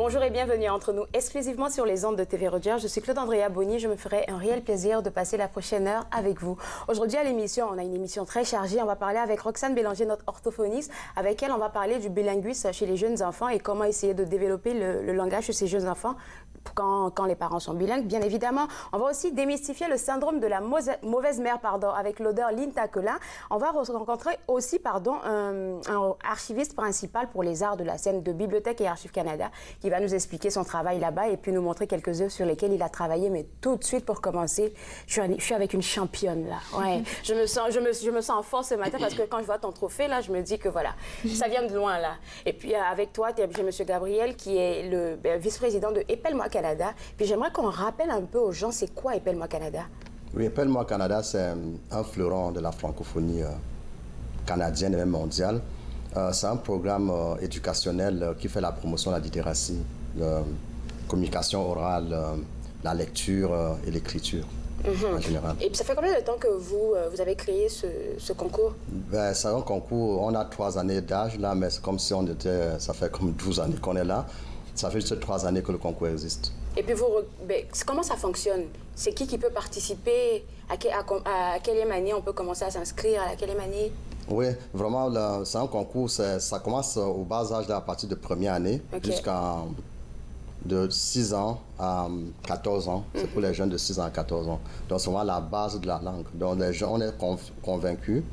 Bonjour et bienvenue entre nous exclusivement sur les ondes de TV Rogers. Je suis Claude Andrea Bonny. Je me ferai un réel plaisir de passer la prochaine heure avec vous. Aujourd'hui à l'émission, on a une émission très chargée. On va parler avec Roxane Bélanger, notre orthophoniste. Avec elle, on va parler du bilinguisme chez les jeunes enfants et comment essayer de développer le langage chez ces jeunes enfants quand les parents sont bilingues, bien évidemment. On va aussi démystifier le syndrome de la mauvaise mère, avec l'odeur Linta Cola. On va rencontrer aussi, un archiviste principal pour les arts de la scène de Bibliothèque et Archives Canada qui va nous expliquer son travail là-bas et puis nous montrer quelques œuvres sur lesquelles il a travaillé. Mais tout de suite, pour commencer, je suis avec une championne, là. Ouais. Je me sens fort ce matin parce que quand je vois ton trophée, là, je me dis que voilà, ça vient de loin, là. Et puis, avec toi, j'ai M. Gabriel, qui est le vice-président de Épelle-moi Canada. Puis, j'aimerais qu'on rappelle un peu aux gens, c'est quoi Épelle-moi Canada? Oui, Épelle-moi Canada, c'est un fleuron de la francophonie canadienne et même mondiale. C'est un programme éducationnel qui fait la promotion de la littératie, la communication orale, la lecture et l'écriture en général. Et puis ça fait combien de temps que vous avez créé ce concours? C'est un concours, on a 3 années d'âge là, mais c'est comme si ça fait comme 12 années qu'on est là. Ça fait juste 3 années que le concours existe. Et puis comment ça fonctionne? C'est qui peut participer? À quelle année on peut commencer à s'inscrire? À quelle année? Oui, vraiment, c'est un concours, ça commence au bas âge, à partir de première année, jusqu'à de 6 ans à 14 ans. C'est pour les jeunes de 6 ans à 14 ans. Donc, c'est vraiment la base de la langue. Donc, on est convaincus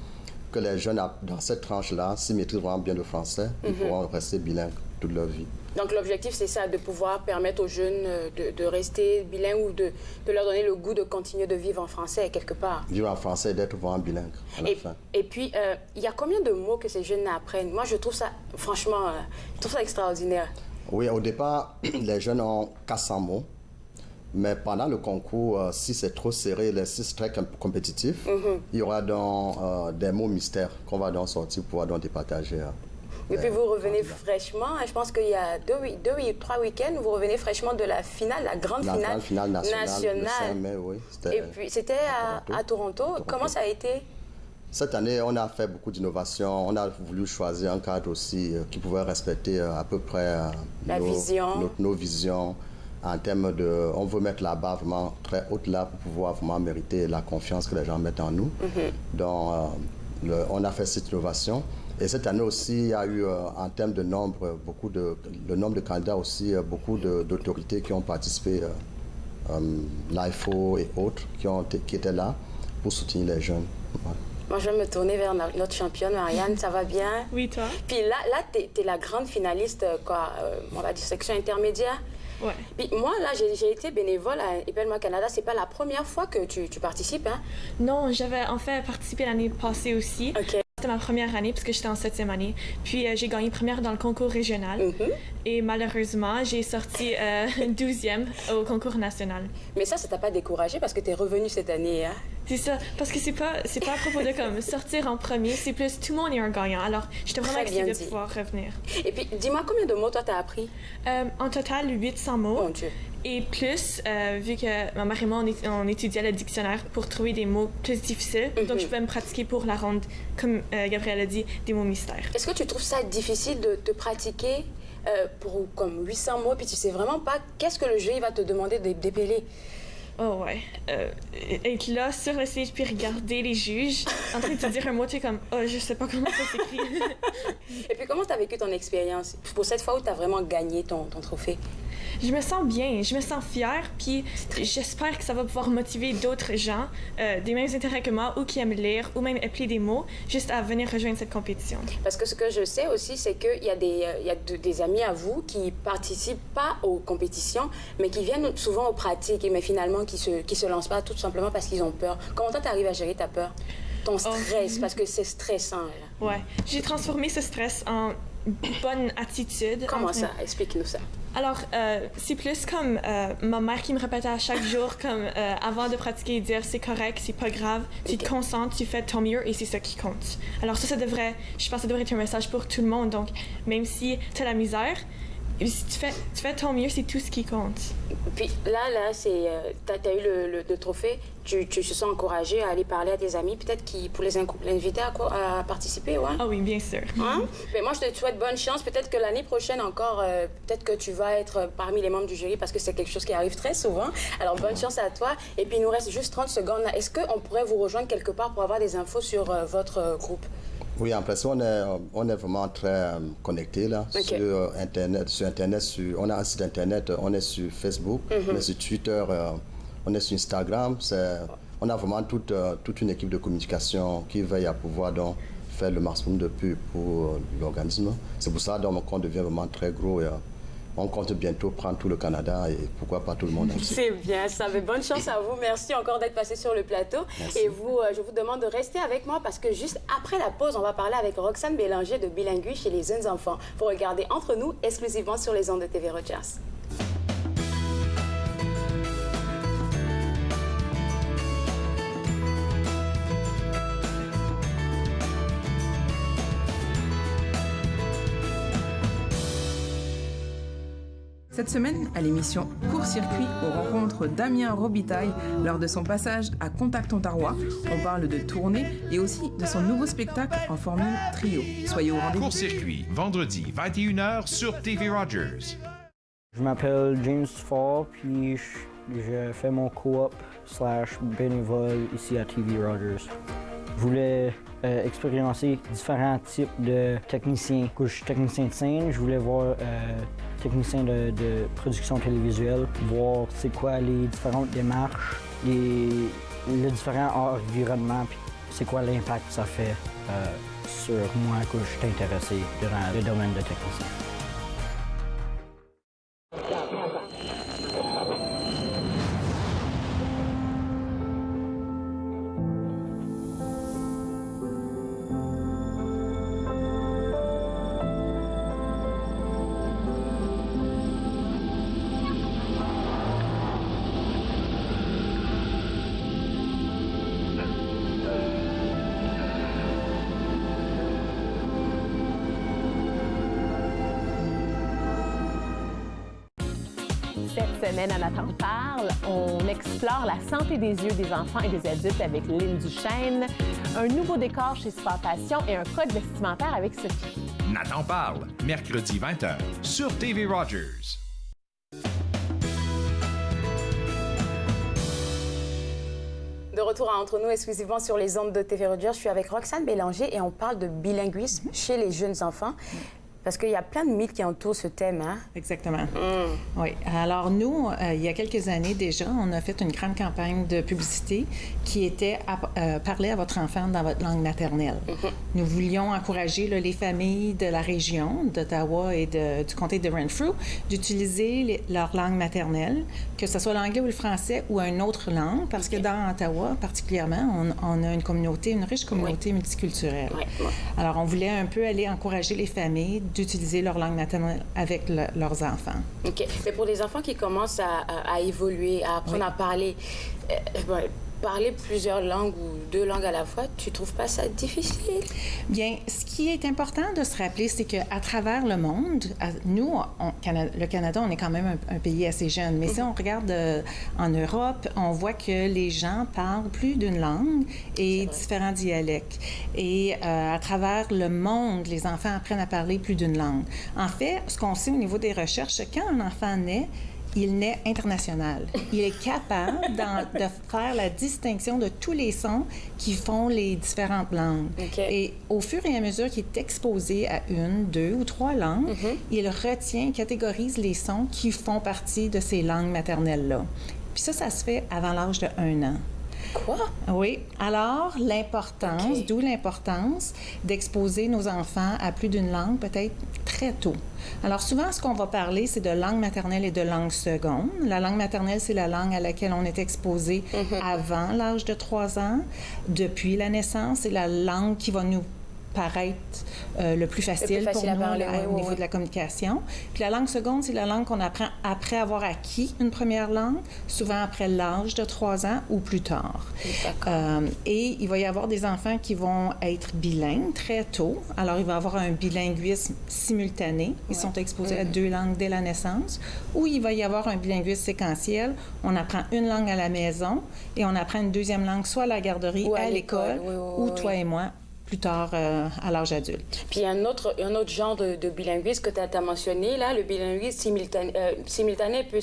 que les jeunes, dans cette tranche-là, s'ils maîtrisent vraiment bien le français, ils pourront rester bilingues toute leur vie. Donc l'objectif, c'est ça, de pouvoir permettre aux jeunes de rester bilingues ou de leur donner le goût de continuer de vivre en français quelque part. Vivre en français et d'être vraiment bilingue à la fin. Et puis, il y a combien de mots que ces jeunes apprennent? Moi, je trouve ça, franchement, extraordinaire. Oui, au départ, les jeunes ont 400 mots. Mais pendant le concours, si c'est trop serré, si c'est très compétitif, il y aura donc des mots mystères qu'on va donc sortir pour pouvoir donc départager. Et puis vous revenez fraîchement, je pense qu'il y a 3 week-ends, vous revenez fraîchement de la finale, la grande finale nationale. Le 5 mai, oui. Et puis c'était à Toronto. Comment ça a été? Cette année, on a fait beaucoup d'innovations. On a voulu choisir un cadre aussi qui pouvait respecter à peu près nos visions. En termes de, on veut mettre la barre vraiment très haute là pour pouvoir vraiment mériter la confiance que les gens mettent en nous. Donc, on a fait cette innovation. Et cette année aussi, il y a eu, en termes de nombre, le nombre de candidats aussi, beaucoup d'autorités qui ont participé, l'IFO et autres, qui étaient là pour soutenir les jeunes. Voilà. Moi, je vais me tourner vers notre championne, Marianne. Ça va bien? Oui, toi? Puis là tu es la grande finaliste, on va dire section intermédiaire. Ouais. Puis moi, là, j'ai été bénévole à Épelle-moi Canada. C'est pas la première fois que tu participes, hein? Non, j'avais en fait participé l'année passée aussi. OK. C'était ma première année parce que j'étais en 7e année. Puis j'ai gagné première dans le concours régional. Et malheureusement, j'ai sorti 12e au concours national. Mais ça t'a pas découragé parce que tu es revenue cette année, hein? C'est ça, parce que c'est pas à propos de comme sortir en premier, c'est plus tout le monde est un gagnant. Alors, j'étais vraiment excitée de pouvoir revenir. Et puis, dis-moi, combien de mots toi t'as appris? En total, 800 mots. Mon Dieu. Et plus, vu que ma mère et moi, on étudiait le dictionnaire pour trouver des mots plus difficiles, donc je pouvais me pratiquer pour la ronde, comme Gabriel a dit, des mots mystères. Est-ce que tu trouves ça difficile de te pratiquer pour comme 800 mots, puis tu sais vraiment pas qu'est-ce que le jeu va te demander d'épeler? Oh ouais. Être là sur le stage puis regarder les juges en train de te dire un mot, tu es comme « Oh, je sais pas comment ça s'écrit. » Et puis comment t'as vécu ton expérience pour cette fois où t'as vraiment gagné ton trophée? Je me sens bien, je me sens fière, puis j'espère que ça va pouvoir motiver d'autres gens des mêmes intérêts que moi ou qui aiment lire ou même appeler des mots juste à venir rejoindre cette compétition. Parce que ce que je sais aussi, c'est qu'il y a des amis à vous qui participent pas aux compétitions, mais qui viennent souvent aux pratiques, mais finalement qui se lancent pas tout simplement parce qu'ils ont peur. Comment toi, t'arrives à gérer ta peur? Ton stress, parce que c'est stressant, là. Ouais, j'ai transformé ce stress en bonne attitude. Comment ça? Explique-nous ça. Alors, c'est plus comme ma mère qui me répétait à chaque jour, comme avant de pratiquer, dire c'est correct, c'est pas grave, tu te concentres, tu fais de ton mieux et c'est ça qui compte. Alors je pense que ça devrait être un message pour tout le monde. Donc, même si tu as la misère, Et si tu fais ton mieux, c'est tout ce qui compte. Puis là, c'est, t'as eu le trophée. Tu te sens encouragée à aller parler à tes amis, peut-être pour les inviter à participer, ouais? Ah oui, bien sûr. Hein? Mais moi, je te souhaite bonne chance. Peut-être que l'année prochaine encore, peut-être que tu vas être parmi les membres du jury parce que c'est quelque chose qui arrive très souvent. Alors, bonne chance à toi. Et puis, il nous reste juste 30 secondes. Est-ce qu'on pourrait vous rejoindre quelque part pour avoir des infos sur votre groupe? Oui, en principe, on est vraiment très connectés là, sur Internet. On a un site Internet, on est sur Facebook, on est sur Twitter, on est sur Instagram. On a vraiment toute une équipe de communication qui veille à pouvoir donc faire le maximum de pub pour l'organisme. C'est pour ça qu'on devient vraiment très gros. On compte bientôt prendre tout le Canada et pourquoi pas tout le monde aussi. C'est bien ça. Mais bonne chance à vous. Merci encore d'être passé sur le plateau. Merci. Et vous, je vous demande de rester avec moi parce que juste après la pause, on va parler avec Roxane Bélanger de Bilinguis chez les jeunes enfants. Vous regardez Entre nous exclusivement sur les ondes de TV Rogers. Cette semaine, à l'émission Court-Circuit, on rencontre Damien Robitaille lors de son passage à Contact Ontario. On parle de tournée et aussi de son nouveau spectacle en formule trio. Soyez au rendez-vous. Court-Circuit, vendredi, 21h sur TV Rogers. Je m'appelle James Fall, puis je fais mon co-op / bénévole ici à TV Rogers. Je voulais expérimenter différents types de techniciens. Quand je suis technicien de scène, je voulais voir technicien de production télévisuelle, voir c'est quoi les différentes démarches, les différents environnements, puis c'est quoi l'impact que ça fait sur moi quand je suis intéressé dans le domaine de technicien. Cette semaine, à Nathan parle, on explore la santé des yeux des enfants et des adultes avec Lynn Duchesne, un nouveau décor chez Superpassion et un code vestimentaire avec Sophie. Nathan parle, mercredi 20h, sur TV Rogers. De retour à Entre nous, exclusivement sur les ondes de TV Rogers, je suis avec Roxane Bélanger et on parle de bilinguisme chez les jeunes enfants. Parce qu'il y a plein de mythes qui entourent ce thème, hein? Exactement. Oui. Alors, nous, il y a quelques années déjà, on a fait une grande campagne de publicité qui était parler à votre enfant dans votre langue maternelle. Nous voulions encourager les familles de la région d'Ottawa et du comté de Renfrew d'utiliser leur langue maternelle, que ce soit l'anglais ou le français ou une autre langue, parce que dans Ottawa, particulièrement, on a une riche communauté multiculturelle. Alors, on voulait un peu aller encourager les familles d'utiliser leur langue maternelle avec leurs enfants. OK. Mais pour les enfants qui commencent à évoluer, à apprendre à parler, parler plusieurs langues ou 2 langues à la fois, tu trouves pas ça difficile? Bien, ce qui est important de se rappeler, c'est qu'à travers le monde, nous, le Canada, on est quand même un pays assez jeune, mais si on regarde en Europe, on voit que les gens parlent plus d'une langue et différents dialectes. Et à travers le monde, les enfants apprennent à parler plus d'une langue. En fait, ce qu'on sait au niveau des recherches, c'est quand un enfant naît, il naît international. Il est capable de faire la distinction de tous les sons qui font les différentes langues. Et au fur et à mesure qu'il est exposé à 1, 2 ou 3 langues, il retient, catégorise les sons qui font partie de ces langues maternelles-là. Puis ça se fait avant l'âge de 1 an. Quoi? Oui. Alors, d'où l'importance d'exposer nos enfants à plus d'une langue, peut-être très tôt. Alors, souvent, ce qu'on va parler, c'est de langue maternelle et de langue seconde. La langue maternelle, c'est la langue à laquelle on est exposé avant l'âge de 3 ans. Depuis la naissance, c'est la langue qui va nous paraître le plus facile pour nous au niveau de la communication. Puis la langue seconde, c'est la langue qu'on apprend après avoir acquis une première langue, souvent après l'âge de 3 ans ou plus tard. Et il va y avoir des enfants qui vont être bilingues très tôt. Alors, il va y avoir un bilinguisme simultané. Ils sont exposés à 2 langues dès la naissance. Ou il va y avoir un bilinguisme séquentiel. On apprend une langue à la maison et on apprend une deuxième langue soit à la garderie, à l'école, ou toi et moi, plus tard à l'âge adulte. Puis un autre genre de bilinguisme que tu as mentionné, là, le bilinguisme simultané puis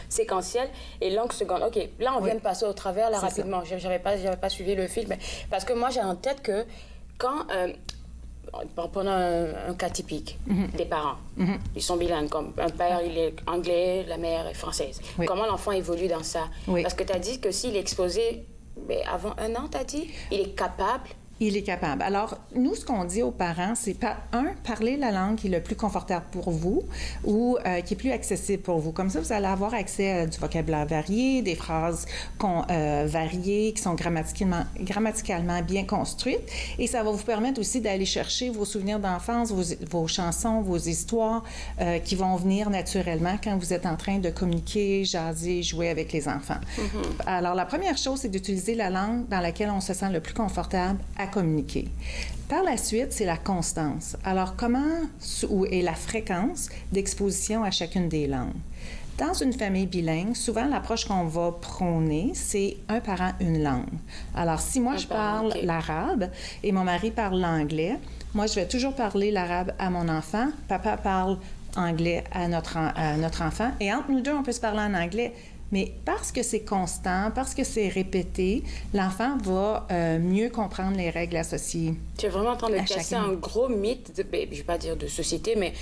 séquentiel et langue seconde. OK, là, on vient de passer au travers, là, rapidement. Je n'avais pas suivi le fil, mais parce que moi, j'ai en tête que quand... Prenons un cas typique des parents. Ils sont bilingues. Comme un père, il est anglais, la mère est française. Comment l'enfant évolue dans ça? Parce que tu as dit que s'il est exposé avant 1 an, tu as dit, il est capable. Il est capable. Alors, nous, ce qu'on dit aux parents, c'est parler la langue qui est le plus confortable pour vous ou qui est plus accessible pour vous. Comme ça, vous allez avoir accès à du vocabulaire varié, des phrases variées, qui sont grammaticalement bien construites. Et ça va vous permettre aussi d'aller chercher vos souvenirs d'enfance, vos chansons, vos histoires qui vont venir naturellement quand vous êtes en train de communiquer, jaser, jouer avec les enfants. Alors, la première chose, c'est d'utiliser la langue dans laquelle on se sent le plus confortable à communiquer. Par la suite, c'est la constance. Alors, où est la fréquence d'exposition à chacune des langues? Dans une famille bilingue, souvent, l'approche qu'on va prôner, c'est un parent, une langue. Alors, si moi, je parle l'arabe et mon mari parle l'anglais, moi, je vais toujours parler l'arabe à mon enfant. Papa parle anglais à notre enfant. Et entre nous deux, on peut se parler en anglais. Mais parce que c'est constant, parce que c'est répété, l'enfant va mieux comprendre les règles associées. Tu es vraiment en train de casser un gros mythe, je ne vais pas dire de société, mais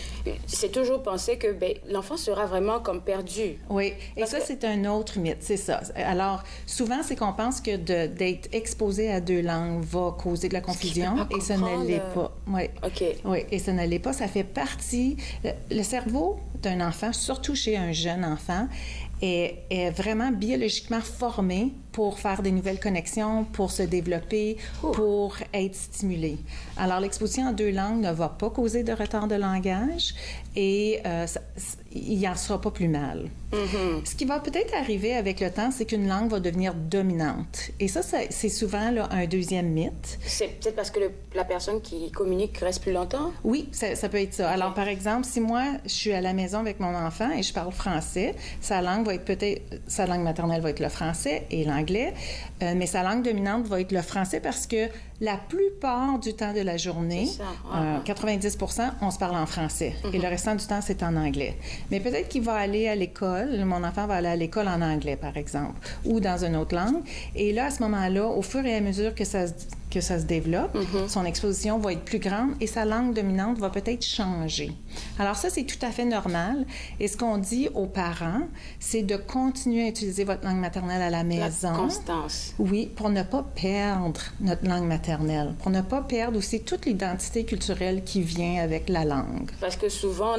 c'est toujours pensé que l'enfant sera vraiment comme perdu. Oui, et ça, c'est un autre mythe, c'est ça. Alors, souvent, c'est qu'on pense que d'être exposé à 2 langues va causer de la confusion, et ça ne l'est pas. Oui. OK. Oui, et ça ne l'est pas. Ça fait partie... Le cerveau d'un enfant, surtout chez un jeune enfant, est vraiment biologiquement formé pour faire des nouvelles connexions, pour se développer, pour être stimulé. Alors, l'exposition en 2 langues ne va pas causer de retard de langage et il n'en sera pas plus mal. Ce qui va peut-être arriver avec le temps, c'est qu'une langue va devenir dominante. Et ça c'est souvent là, un deuxième mythe. C'est peut-être parce que la personne qui communique reste plus longtemps? Oui, ça peut être ça. Okay. Alors, par exemple, si moi, je suis à la maison avec mon enfant et je parle français, sa langue maternelle va être le français et l'anglais, mais sa langue dominante va être le français parce que la plupart du temps de la journée, 90%, on se parle en français. Et le restant du temps, c'est en anglais. Mais peut-être qu'il va aller à l'école, mon enfant va aller à l'école en anglais, par exemple, ou dans une autre langue. Et là, à ce moment-là, au fur et à mesure que ça se développe, son exposition va être plus grande et sa langue dominante va peut-être changer. Alors ça, c'est tout à fait normal. Et ce qu'on dit aux parents, c'est de continuer à utiliser votre langue maternelle à la maison. La constance. Oui, pour ne pas perdre notre langue maternelle, pour ne pas perdre aussi toute l'identité culturelle qui vient avec la langue. Parce que souvent,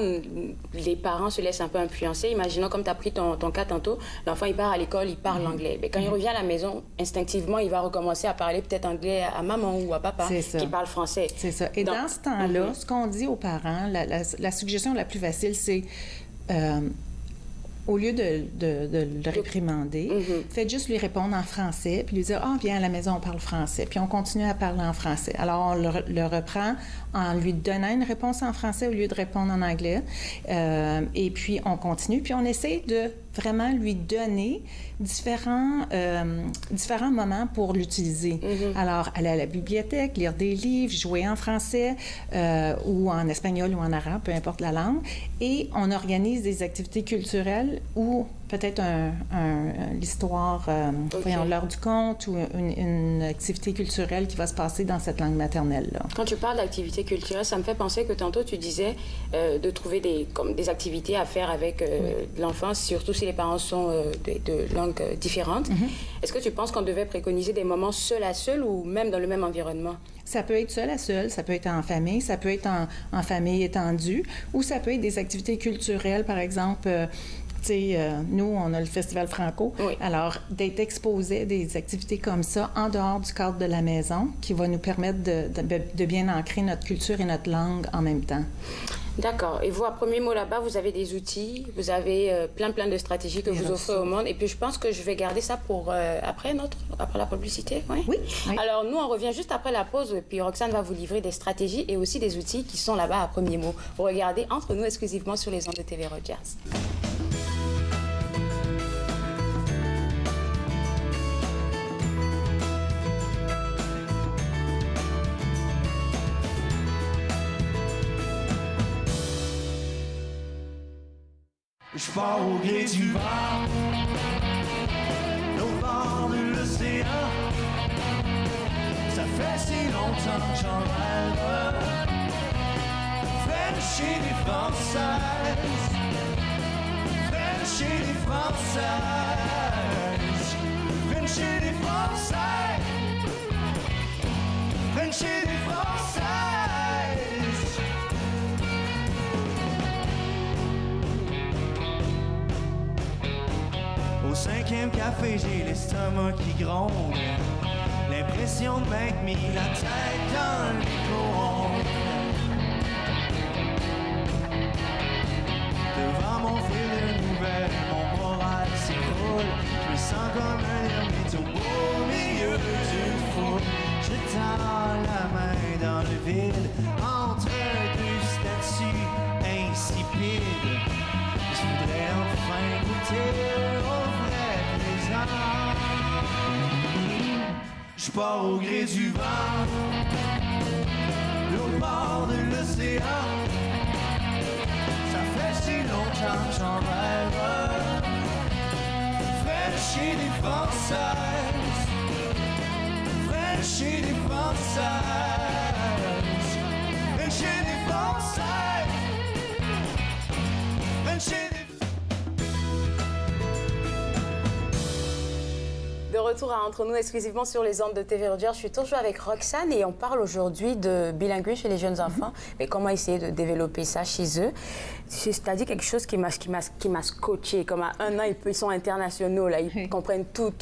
les parents se laissent un peu influencer. Imaginons, comme tu as pris ton cas tantôt, l'enfant, il part à l'école, il parle anglais. Mais quand il revient à la maison, instinctivement, il va recommencer à parler peut-être anglais à maman ou à papa qui parle français. C'est ça. Et dans ce temps-là, ce qu'on dit aux parents, la suggestion la plus facile, c'est au lieu de le réprimander, faites juste lui répondre en français, puis lui dire « Ah, viens à la maison, on parle français », puis on continue à parler en français. Alors, on le reprend en lui donnant une réponse en français au lieu de répondre en anglais, et puis on continue, puis on essaie de vraiment lui donner différents moments pour l'utiliser. Alors, aller à la bibliothèque, lire des livres, jouer en français ou en espagnol ou en arabe, peu importe la langue, et on organise des activités culturelles ou peut-être l'histoire, l'heure du conte ou une activité culturelle qui va se passer dans cette langue maternelle-là. Quand tu parles d'activité culturelle, ça me fait penser que tantôt tu disais de trouver des activités à faire avec l'enfant, surtout si les parents sont de langues différentes. Est-ce que tu penses qu'on devait préconiser des moments seul à seul ou même dans le même environnement? Ça peut être seul à seul, ça peut être en famille, ça peut être en famille étendue, ou ça peut être des activités culturelles, par exemple... tu nous, on a le Festival Franco. Oui. Alors, d'être exposé à des activités comme ça en dehors du cadre de la maison qui va nous permettre de bien ancrer notre culture et notre langue en même temps. D'accord. Et vous, à Premier Mot là-bas, vous avez des outils, vous avez plein de stratégies que vous offrez au monde. Et puis, je pense que je vais garder ça pour après la publicité. Oui? Oui. Alors, nous, on revient juste après la pause. Puis, Roxane va vous livrer des stratégies et aussi des outils qui sont là-bas à Premier Mot. Vous regardez Entre nous exclusivement sur les ondes de TV Rogers. Je pars au gré du vent, au bord de l'océan. Ça fait si longtemps que j'en rêve. Frenchie des Françaises, Frenchie des Françaises, Frenchie des Françaises, Frenchie des Françaises. Au 5e café, j'ai l'estomac qui gronde. L'impression de m'être mis la tête dans le micro-ondes. Devant mon fil de nouvelles, mon moral s'écroule. Je me sens comme un ermite au beau milieu d'une foule. Je tends la main dans le vide, entre deux statues insipides. Je voudrais enfin goûter au vrai présent. Je pars au gré du vent, au bord de l'océan. Ça fait si longtemps que j'en rêve. Frenchie des Françaises, Frenchie des Françaises, Frenchie des Françaises, Frenchie des... De retour à Entre nous exclusivement sur les ondes de TV Rogers. Je suis toujours avec Roxane et on parle aujourd'hui de bilinguisme chez les jeunes enfants, mais comment essayer de développer ça chez eux. Tu as dit quelque chose qui m'a scotché. Comme à 1 an, ils sont internationaux, là, ils comprennent tout.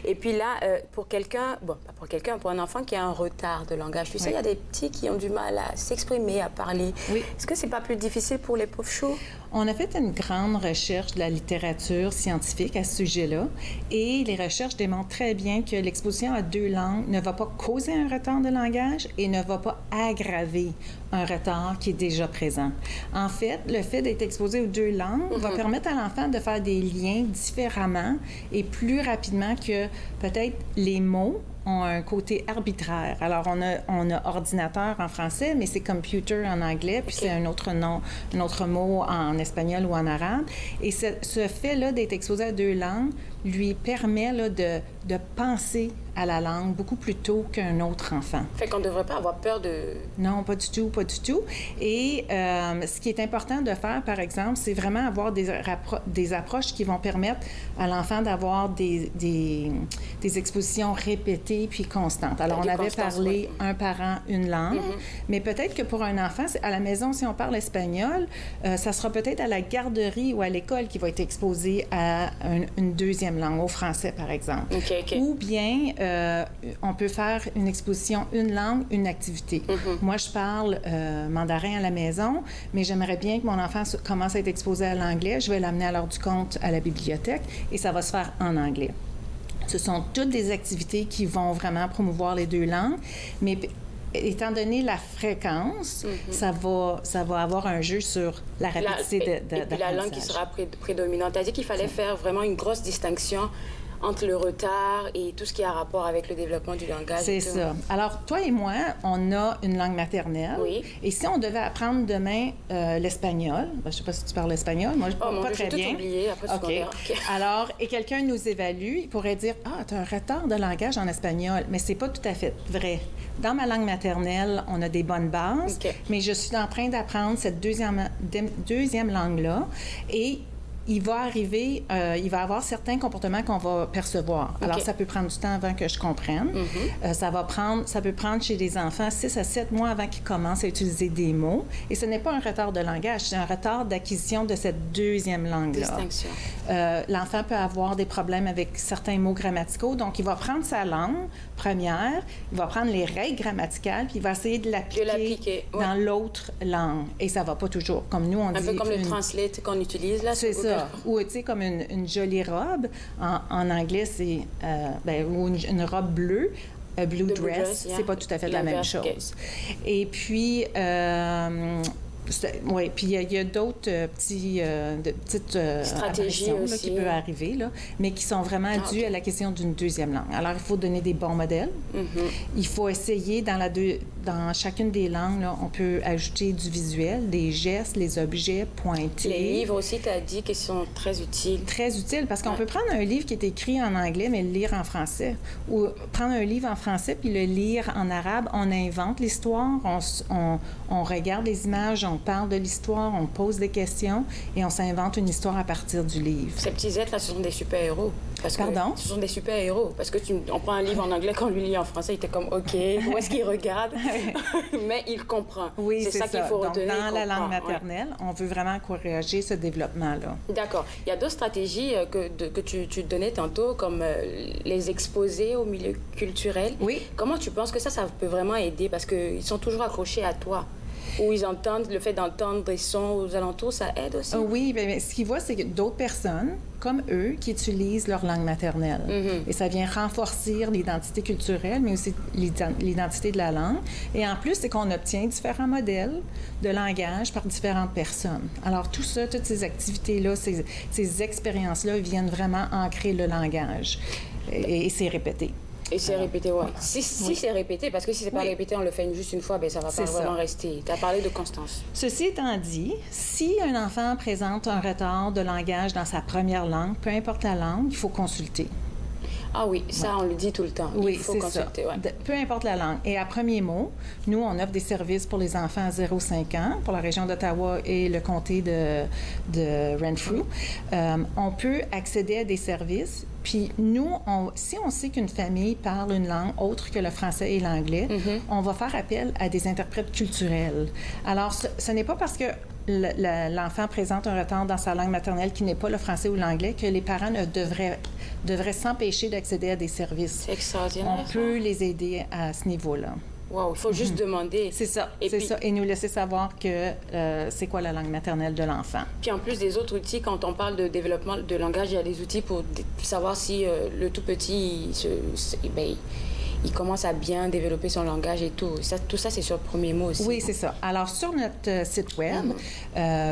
Et puis là, pour quelqu'un, bon, pas pour quelqu'un, pour un enfant qui a un retard de langage, tu sais, il y a des petits qui ont du mal à s'exprimer, à parler. Oui. Est-ce que c'est pas plus difficile pour les pauvres choux? On a fait une grande recherche de la littérature scientifique à ce sujet-là et les recherches démontrent très bien que l'exposition à 2 langues ne va pas causer un retard de langage et ne va pas aggraver un retard qui est déjà présent. En fait, le fait d'être exposé aux 2 langues va permettre à l'enfant de faire des liens différemment et plus rapidement que peut-être les mots ont un côté arbitraire. Alors, on a ordinateur en français, mais c'est computer en anglais, puis c'est un autre mot en espagnol ou en arabe. Et ce fait-là d'être exposé à 2 langues lui permet là, de penser à la langue beaucoup plus tôt qu'un autre enfant. Fait qu'on ne devrait pas avoir peur de... Non, pas du tout. Et ce qui est important de faire, par exemple, c'est vraiment avoir des approches qui vont permettre à l'enfant d'avoir des expositions répétées puis constantes. Alors, on avait parlé un parent, une langue, mais peut-être que pour un enfant, à la maison, si on parle espagnol, ça sera peut-être à la garderie ou à l'école qui va être exposé à une deuxième langue, au français, par exemple. Okay. Ou bien, on peut faire une exposition, une langue, une activité. Moi, je parle mandarin à la maison, mais j'aimerais bien que mon enfant commence à être exposé à l'anglais. Je vais l'amener à l'heure du compte à la bibliothèque et ça va se faire en anglais. Ce sont toutes des activités qui vont vraiment promouvoir les 2 langues, mais étant donné la fréquence, ça va avoir un jeu sur la rapidité et puis la langue qui sera prédominante. Tu as dit qu'il fallait faire vraiment une grosse distinction entre le retard et tout ce qui a rapport avec le développement du langage. C'est ça. Alors, toi et moi, on a une langue maternelle. Oui. Et si on devait apprendre demain l'espagnol, je ne sais pas si tu parles espagnol, moi, je ne parle pas très bien. J'ai tout oublié après secondaire. OK. Alors, et quelqu'un nous évalue, il pourrait dire « Ah, tu as un retard de langage en espagnol. » Mais c'est pas tout à fait vrai. Dans ma langue maternelle, on a des bonnes bases, mais je suis en train d'apprendre cette deuxième langue-là. Et il va arriver, il va avoir certains comportements qu'on va percevoir. Alors, ça peut prendre du temps avant que je comprenne. Ça peut prendre chez les enfants 6 à 7 mois avant qu'ils commencent à utiliser des mots. Et ce n'est pas un retard de langage, c'est un retard d'acquisition de cette deuxième langue-là. Distinction. L'enfant peut avoir des problèmes avec certains mots grammaticaux. Donc, il va prendre sa langue première, il va prendre les règles grammaticales, puis il va essayer de l'appliquer dans l'autre langue. Et ça va pas toujours. Comme nous, on dit... Un peu comme le translate qu'on utilise, là. C'est ça. Ou, tu sais, comme une jolie robe. En anglais, c'est... ou une robe bleue. Blue dress, c'est pas tout à fait la même chose. Et puis... oui, puis il y a d'autres petites stratégies aussi qui peuvent arriver, là, mais qui sont vraiment dues à l'acquisition d'une deuxième langue. Alors, il faut donner des bons modèles. Il faut essayer, dans chacune des langues, là, on peut ajouter du visuel, des gestes, les objets pointés. Les livres aussi, tu as dit qu'ils sont très utiles. Très utiles, parce qu'on peut prendre un livre qui est écrit en anglais, mais le lire en français. Ou prendre un livre en français, puis le lire en arabe. On invente l'histoire, on regarde les images, on parle de l'histoire, on pose des questions et on s'invente une histoire à partir du livre. Ces petits êtres-là, ce sont des super-héros. Pardon? Ce sont des super-héros. Parce que on prend un livre en anglais, quand on lui lit en français, il était comme, OK, où est-ce qu'il regarde? Mais il comprend. Oui, c'est ça qu'il faut retenir. Donc, dans la langue maternelle, on veut vraiment encourager ce développement-là. D'accord. Il y a d'autres stratégies que tu donnais tantôt, comme les exposer au milieu culturel. Oui. Comment tu penses que ça peut vraiment aider? Parce qu'ils sont toujours accrochés à toi. Ou ils entendent, le fait d'entendre des sons aux alentours, ça aide aussi? Oui, bien, ce qu'ils voient, c'est que d'autres personnes, comme eux, qui utilisent leur langue maternelle. Et ça vient renforcer l'identité culturelle, mais aussi l'identité de la langue. Et en plus, c'est qu'on obtient différents modèles de langage par différentes personnes. Alors, tout ça, toutes ces activités-là, ces expériences-là viennent vraiment ancrer le langage. Et c'est répété. Et c'est répété, oui. Si c'est répété, parce que si c'est pas répété, on le fait juste une fois, bien, ça va pas vraiment rester. Tu as parlé de constance. Ceci étant dit, si un enfant présente un retard de langage dans sa première langue, peu importe la langue, il faut consulter. Ah oui, ça, on le dit tout le temps. Oui, il faut consulter, peu importe la langue. Et à premier mot, nous, on offre des services pour les enfants à 0-5 ans, pour la région d'Ottawa et le comté de Renfrew. On peut accéder à des services. Puis nous, si on sait qu'une famille parle une langue autre que le français et l'anglais, on va faire appel à des interprètes culturels. Alors, ce n'est pas parce que l'enfant présente un retard dans sa langue maternelle qui n'est pas le français ou l'anglais que les parents devraient s'empêcher d'accéder à des services. C'est extraordinaire. On peut les aider à ce niveau-là. Wow, il faut juste demander. C'est ça, ça. Et nous laisser savoir que c'est quoi la langue maternelle de l'enfant. Puis en plus des autres outils, quand on parle de développement de langage, il y a des outils pour savoir si le tout petit, il commence à bien développer son langage et tout. Tout ça, c'est sur Premier Mot aussi. Oui, c'est ça. Alors, sur notre site web,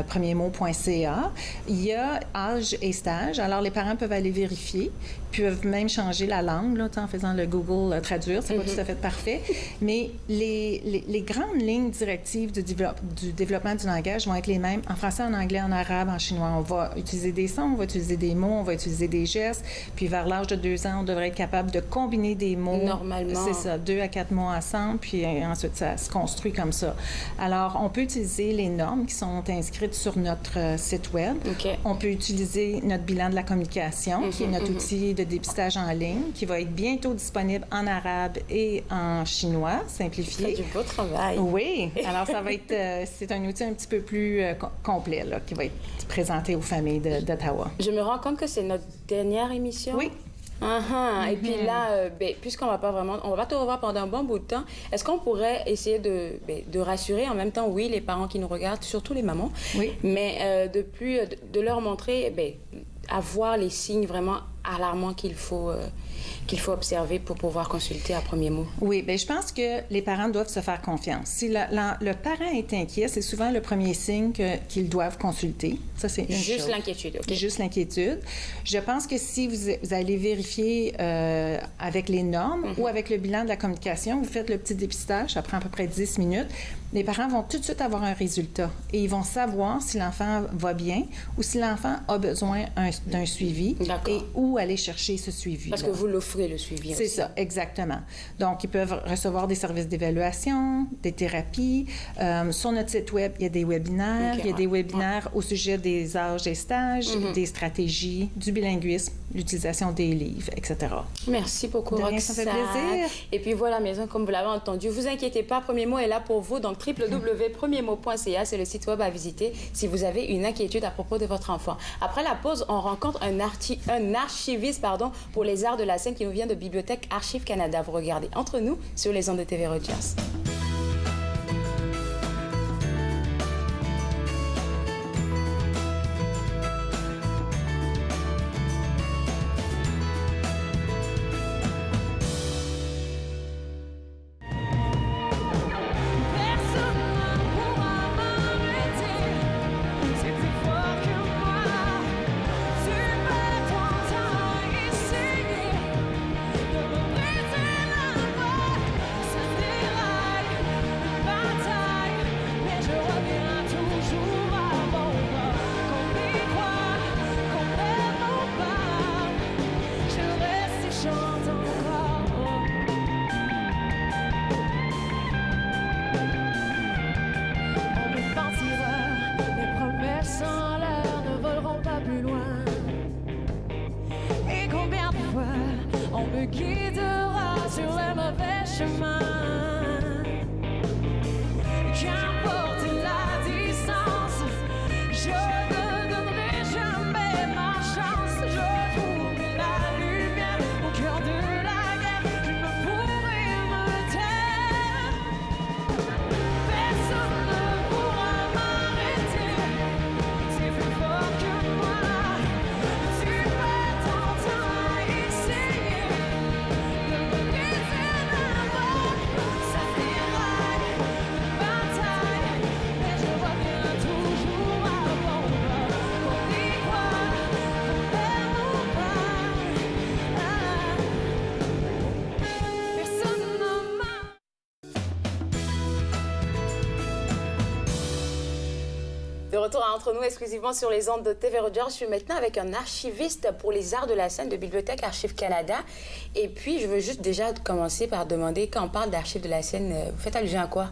premiermot.ca, il y a âge et stage. Alors, les parents peuvent aller vérifier, peuvent même changer la langue là, en faisant le Google Traduire. C'est pas tout à fait parfait. Mais les grandes lignes directives du développement du langage vont être les mêmes en français, en anglais, en arabe, en chinois. On va utiliser des sons, on va utiliser des mots, on va utiliser des gestes. Puis, vers l'âge de 2 ans, on devrait être capable de combiner des mots. Normalement. C'est ça, 2 à 4 mots ensemble, puis ensuite, ça se construit comme ça. Alors, on peut utiliser les normes qui sont inscrites sur notre site web. Okay. On peut utiliser notre bilan de la communication, qui est notre outil de dépistage en ligne, qui va être bientôt disponible en arabe et en chinois, simplifié. C'est du beau travail. Oui. Alors, ça va être... c'est un outil un petit peu plus complet, là, qui va être présenté aux familles d'Ottawa. Je me rends compte que c'est notre dernière émission. Oui. Et puis là, puisqu'on va pas te revoir pendant un bon bout de temps, est-ce qu'on pourrait essayer de rassurer en même temps, oui, les parents qui nous regardent, surtout les mamans, mais de leur montrer, avoir les signes vraiment alarmants qu'il faut observer pour pouvoir consulter à Premier Mot? Oui, bien, je pense que les parents doivent se faire confiance. Si le parent est inquiet, c'est souvent le premier signe qu'ils doivent consulter. Ça, c'est une Juste chose. l'inquiétude, OK. Juste l'inquiétude. Je pense que si vous allez vérifier avec les normes ou avec le bilan de la communication, vous faites le petit dépistage, ça prend à peu près 10 minutes, les parents vont tout de suite avoir un résultat et ils vont savoir si l'enfant va bien ou si l'enfant a besoin d'un suivi et où aller chercher ce suivi. Parce que vous l'offrez, le suivi. C'est ça, exactement. Donc, ils peuvent recevoir des services d'évaluation, des thérapies. Sur notre site Web, il y a des webinaires. Il y a des webinaires au sujet des âges et stages, des stratégies, du bilinguisme, l'utilisation des livres, etc. Merci beaucoup, De rien, Roxane. ça fait plaisir. Et puis voilà, maison, comme vous l'avez entendu, vous inquiétez pas, Premier Mot est là pour vous. Donc, www.premiermot.ca, c'est le site web à visiter si vous avez une inquiétude à propos de votre enfant. Après la pause, on rencontre un archiviste pour les arts de la scène qui nous vient de Bibliothèque Archives Canada. Vous regardez Entre nous sur les ondes de TV Rogers. De retour à Entre nous, exclusivement sur les ondes de TV Rogers. Je suis maintenant avec un archiviste pour les arts de la scène de Bibliothèque Archives Canada. Et puis, je veux juste déjà commencer par demander, quand on parle d'archives de la scène, vous faites allusion à quoi?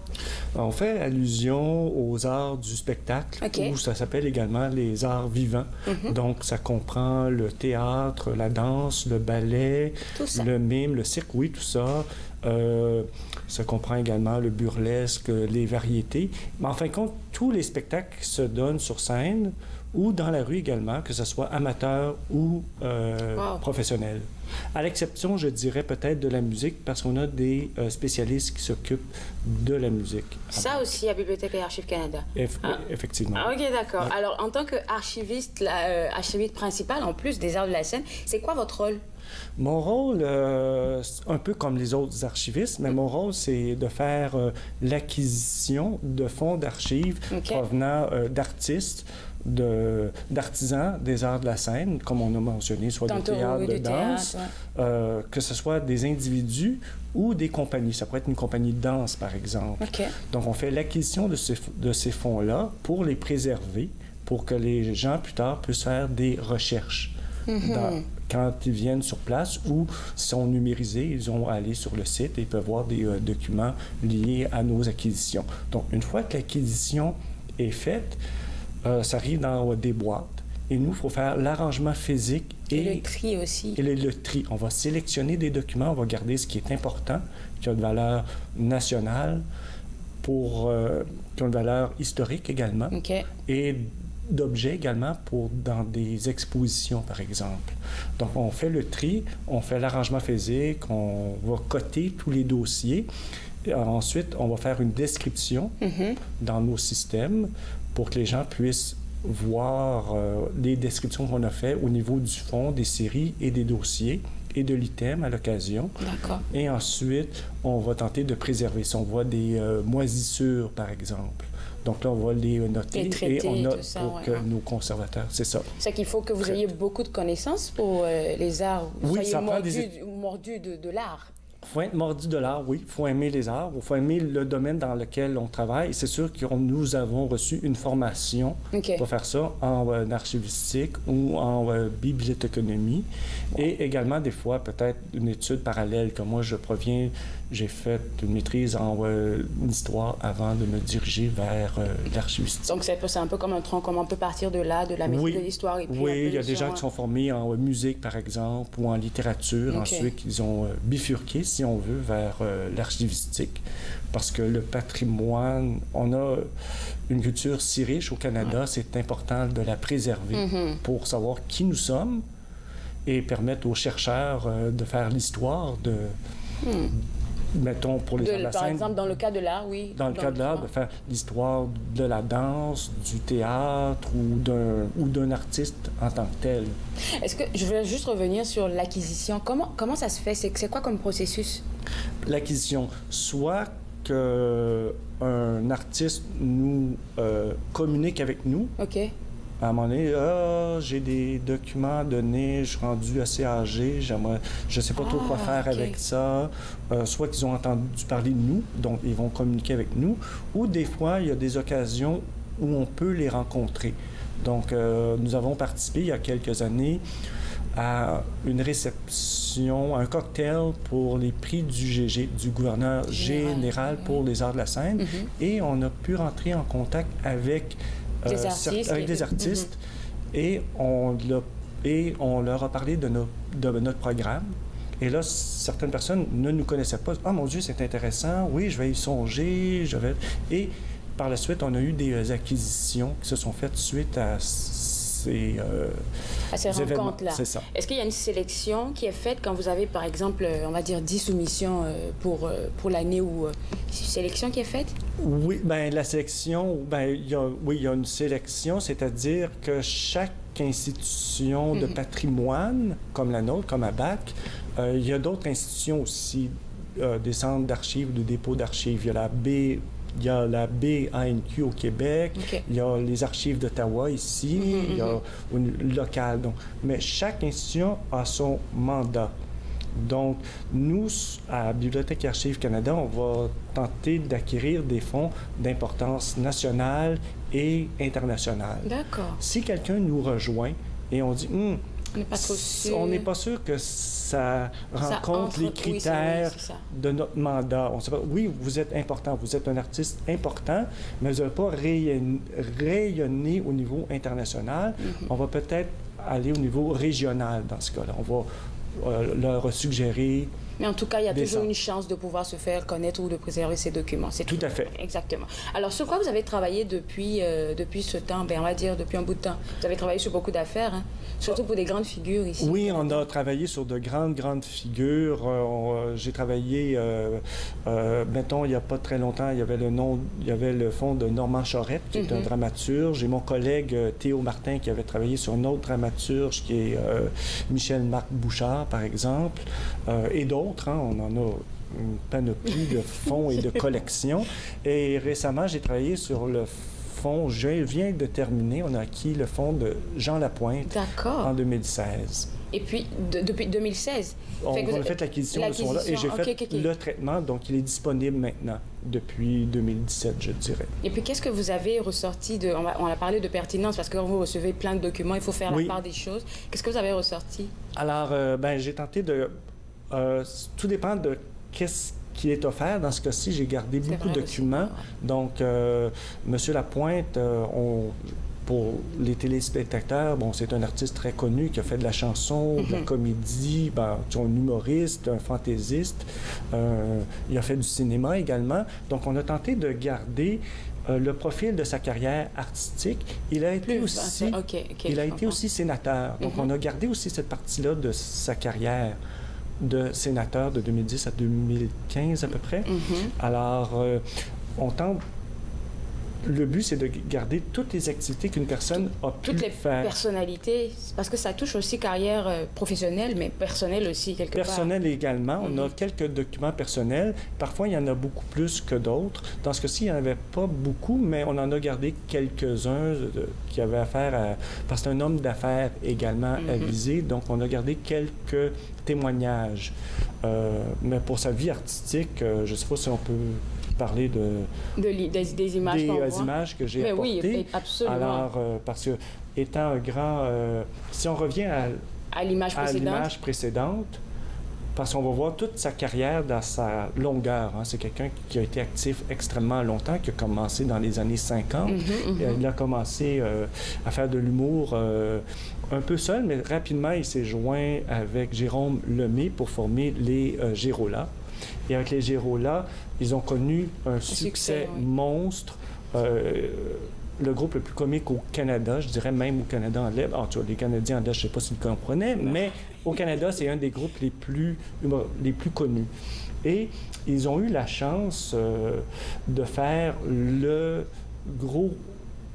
On fait allusion aux arts du spectacle, ou ça s'appelle également les arts vivants. Donc, ça comprend le théâtre, la danse, le ballet, le mime, le cirque, oui, tout ça. Ça comprend également le burlesque, les variétés. Mais en fin de compte, tous les spectacles se donnent sur scène ou dans la rue également, que ce soit amateur ou professionnel. À l'exception, je dirais peut-être de la musique, parce qu'on a des spécialistes qui s'occupent de la musique. Ça aussi à Bibliothèque et Archives Canada. Effectivement. Ah, OK, d'accord. Ouais. Alors, en tant qu'archiviste, archiviste principal, en plus des arts de la scène, c'est quoi votre rôle? Mon rôle, un peu comme les autres archivistes, mais mon rôle, c'est de faire l'acquisition de fonds d'archives provenant d'artistes, d'artisans des arts de la scène, comme on a mentionné, soit du théâtre, de danse, que ce soit des individus ou des compagnies. Ça pourrait être une compagnie de danse, par exemple. Donc, on fait l'acquisition de ces fonds-là pour les préserver, pour que les gens, plus tard, puissent faire des recherches. Quand ils viennent sur place ou sont numérisés, ils ont à aller sur le site et ils peuvent voir des documents liés à nos acquisitions. Donc, une fois que l'acquisition est faite, ça arrive dans des boîtes. Et nous, il faut faire l'arrangement physique et le tri aussi. Et le tri. On va sélectionner des documents, on va garder ce qui est important, qui a de valeur nationale, qui ont une valeur historique également, et d'objets également dans des expositions, par exemple. Donc, on fait le tri, on fait l'arrangement physique, on va coter tous les dossiers. Et ensuite, on va faire une description dans nos systèmes pour que les gens puissent voir les descriptions qu'on a faites au niveau du fond, des séries et des dossiers et de l'item à l'occasion. Et ensuite, on va tenter de préserver. Si on voit des moisissures, par exemple, donc là, on va les noter et on note pour que nos conservateurs, c'est ça. C'est qu'il faut que vous ayez beaucoup de connaissances pour les arts. Vous soyez mordu de l'art. Il faut être mordu de l'art, oui. Il faut aimer les arts. Il faut aimer le domaine dans lequel on travaille. C'est sûr que nous avons reçu une formation pour faire ça en archivistique ou en bibliothéconomie. Et également, des fois, peut-être une étude parallèle. Comme moi, j'ai fait une maîtrise en histoire avant de me diriger vers l'archivistique. Donc, c'est un peu comme un tronc, comme on peut partir de là, de la maîtrise de l'histoire. Et puis il y a des gens qui sont formés en musique, par exemple, ou en littérature. Ensuite, ils ont bifurqué, si on veut, vers l'archivistique. Parce que le patrimoine, on a une culture si riche au Canada, c'est important de la préserver pour savoir qui nous sommes et permettre aux chercheurs de faire l'histoire de... Mettons, pour les arts de la scène... Par exemple, dans le cas de l'art, oui. Dans le cas de l'art, de faire l'histoire de la danse, du théâtre ou d'un artiste en tant que tel. Est-ce que... Je veux juste revenir sur l'acquisition. Comment ça se fait? C'est quoi comme processus? L'acquisition. Soit qu'un artiste nous communique avec nous. OK. À un moment donné, j'ai des documents donnés, je suis rendu assez âgé, je ne sais pas trop quoi faire avec ça. Soit qu'ils ont entendu parler de nous, donc ils vont communiquer avec nous, ou des fois, il y a des occasions où on peut les rencontrer. Donc, nous avons participé il y a quelques années à une réception, un cocktail pour les prix du GG, du gouverneur général pour les arts de la scène, et on a pu rentrer en contact avec des artistes et on leur a parlé de notre programme. Et là, certaines personnes ne nous connaissaient pas. « Ah, mon Dieu, c'est intéressant. Oui, je vais y songer. Et par la suite, on a eu des acquisitions qui se sont faites suite à ces rencontres-là. C'est ça. Est-ce qu'il y a une sélection qui est faite quand vous avez, par exemple, on va dire 10 soumissions pour l'année ou une sélection qui est faite? Oui, bien, la sélection, il y a une sélection, c'est-à-dire que chaque institution de patrimoine, comme la nôtre, comme ABAC, il y a d'autres institutions aussi, des centres d'archives, de dépôts d'archives. Il y a la BANQ au Québec, il y a les archives d'Ottawa ici, il y a une locale. Donc, mais chaque institution a son mandat. Donc, nous, à Bibliothèque et Archives Canada, on va tenter d'acquérir des fonds d'importance nationale et internationale. D'accord. Si quelqu'un nous rejoint et on dit on n'est pas trop sûr. On n'est pas sûr que ça rencontre les critères de notre mandat. On sait pas, oui, vous êtes important, vous êtes un artiste important, mais vous n'avez pas rayonné au niveau international. On va peut-être aller au niveau régional dans ce cas-là. On va leur suggérer. Mais en tout cas, il y a toujours une chance de pouvoir se faire connaître ou de préserver ces documents. C'est tout à fait. Exactement. Alors, sur quoi vous avez travaillé depuis ce temps? On va dire depuis un bout de temps. Vous avez travaillé sur beaucoup d'affaires, hein? Surtout pour des grandes figures ici. Oui, on a travaillé sur de grandes figures. J'ai travaillé, mettons, il n'y a pas très longtemps, il y avait le fonds de Normand Charette, qui est un dramaturge. J'ai mon collègue Théo Martin qui avait travaillé sur un autre dramaturge qui est Michel-Marc Bouchard, par exemple, et d'autres. On en a une panoplie de fonds et de collections. Et récemment, j'ai travaillé sur le fonds, je viens de terminer, on a acquis le fonds de Jean Lapointe en 2016. Et puis, depuis 2016? On a fait l'acquisition de ce fonds-là et j'ai fait le traitement, donc il est disponible maintenant, depuis 2017, je dirais. Et puis, qu'est-ce que vous avez ressorti de... On a parlé de pertinence, parce que quand vous recevez plein de documents, il faut faire la part des choses. Qu'est-ce que vous avez ressorti? Alors, j'ai tenté de... tout dépend de qu'est-ce qui est offert. Dans ce cas-ci, j'ai gardé beaucoup de documents. Donc, Monsieur Lapointe, pour les téléspectateurs, c'est un artiste très connu qui a fait de la chanson, de la comédie, un humoriste, un fantaisiste. Il a fait du cinéma également. Donc, on a tenté de garder le profil de sa carrière artistique. Il a été aussi sénateur. Donc, on a gardé aussi cette partie-là de sa carrière de sénateur de 2010 à 2015 à peu près. Alors, on tente le but, c'est de garder toutes les activités qu'une personne a pu toutes les faire. Personnalités, parce que ça touche aussi carrière professionnelle, mais personnelle aussi, quelque part. Personnel également. On a quelques documents personnels. Parfois, il y en a beaucoup plus que d'autres. Dans ce cas-ci, il n'y en avait pas beaucoup, mais on en a gardé quelques-uns qui avaient affaire à... Parce que c'est un homme d'affaires également avisé, donc on a gardé quelques témoignages. Mais pour sa vie artistique, je ne sais pas si on peut parler des images images que j'ai apportées. Oui, absolument. Alors, parce que étant un grand... si on revient à l'image précédente, parce qu'on va voir toute sa carrière dans sa longueur. Hein. C'est quelqu'un qui a été actif extrêmement longtemps, qui a commencé dans les années 50. Il a commencé à faire de l'humour un peu seul, mais rapidement, il s'est joint avec Jérôme Lemay pour former les Gérolas. Et avec les Gérolas, ils ont connu un succès monstre. Le groupe le plus comique au Canada, je dirais même au Canada anglais. En tout cas, les Canadiens anglais, je ne sais pas s'ils comprenaient, mais au Canada, c'est un des groupes les plus connus. Et ils ont eu la chance de faire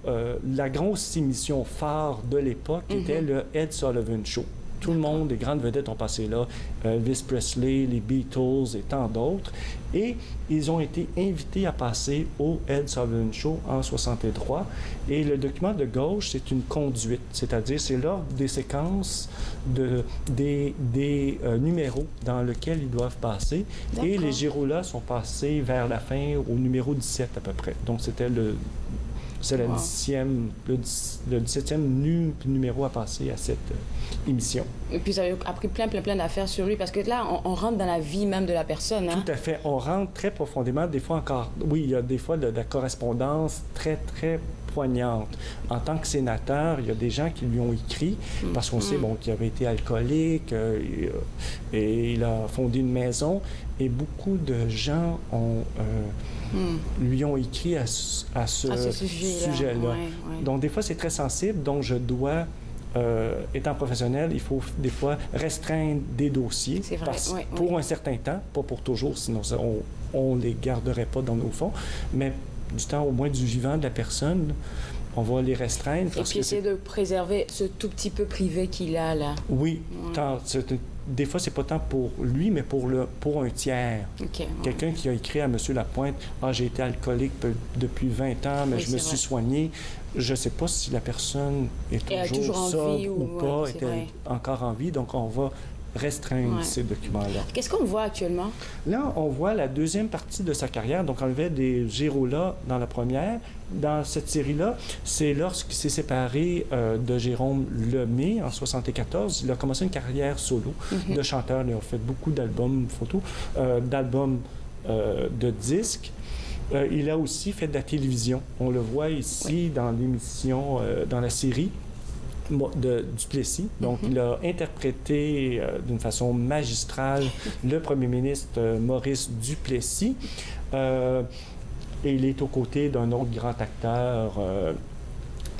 la grosse émission phare de l'époque, qui était le Ed Sullivan Show. Tout le monde, les grandes vedettes ont passé là, Elvis Presley, les Beatles et tant d'autres. Et ils ont été invités à passer au Ed Sullivan Show en 63. Et le document de gauche, c'est une conduite, c'est-à-dire c'est l'ordre des séquences des numéros dans lesquels ils doivent passer. Et les Gérolas sont passés vers la fin au numéro 17 à peu près. Donc c'était c'est le 17e numéro à passer à cette émission. Et puis, vous avez appris plein d'affaires sur lui, parce que là, on rentre dans la vie même de la personne. Hein? Tout à fait. On rentre très profondément. Des fois encore, oui, il y a des fois de la correspondance très, très poignante. En tant que sénateur, il y a des gens qui lui ont écrit, parce qu'on sait qu'il avait été alcoolique, et il a fondé une maison, et beaucoup de gens lui ont écrit à ce sujet-là. Ouais. Donc, des fois, c'est très sensible, donc je dois, étant professionnel, il faut des fois restreindre des dossiers pour un certain temps, pas pour toujours, sinon on ne les garderait pas dans nos fonds, mais du temps au moins du vivant de la personne, on va les restreindre. Et puis essayer de préserver ce tout petit peu privé qu'il a là. Oui, des fois, c'est pas tant pour lui, mais pour un tiers. Quelqu'un qui a écrit à M. Lapointe, « Ah, j'ai été alcoolique depuis 20 ans, mais je me suis soigné. » Je ne sais pas si la personne est toujours sobre ou pas, est encore en vie, donc on va restreindre ces documents-là. Qu'est-ce qu'on voit actuellement? Là, on voit la deuxième partie de sa carrière. Donc, on avait des Gérolas dans la première. Dans cette série-là, c'est lorsqu'il s'est séparé de Jérôme Lemay en 1974. Il a commencé une carrière solo de chanteur. Il a fait beaucoup d'albums photos, d'albums de disques. Il a aussi fait de la télévision. On le voit ici dans l'émission, dans la série de Duplessis. Donc, il a interprété d'une façon magistrale le premier ministre Maurice Duplessis. Et il est aux côtés d'un autre grand acteur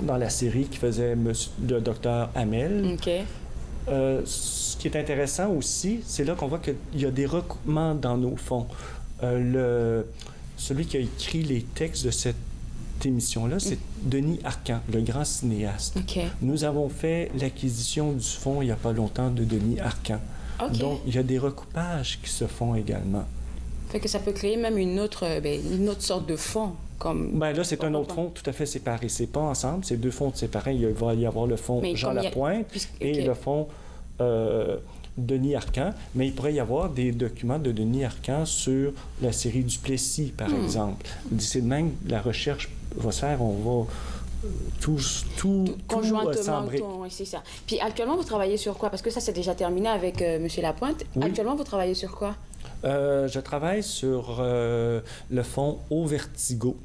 dans la série qui faisait le docteur Hamel. Ce qui est intéressant aussi, c'est là qu'on voit qu'il y a des recoupements dans nos fonds. Celui qui a écrit les textes de cette émission-là, c'est Denis Arcand, le grand cinéaste. Nous avons fait l'acquisition du fonds il n'y a pas longtemps de Denis Arcand. Donc, il y a des recoupages qui se font également. Fait que ça peut créer même une autre sorte de fonds. Là, c'est un autre fonds tout à fait séparé. C'est pas ensemble, c'est deux fonds séparés. Il va y avoir le fonds Jean Lapointe et le fonds Denis Arcand, mais il pourrait y avoir des documents de Denis Arcand sur la série Duplessis, par exemple. C'est de même la recherche va se faire, on va tout conjointement, c'est ça. Puis actuellement, vous travaillez sur quoi? Parce que ça, c'est déjà terminé avec M. Lapointe. Oui. Actuellement, vous travaillez sur quoi? Je travaille sur le fonds Au Vertigo.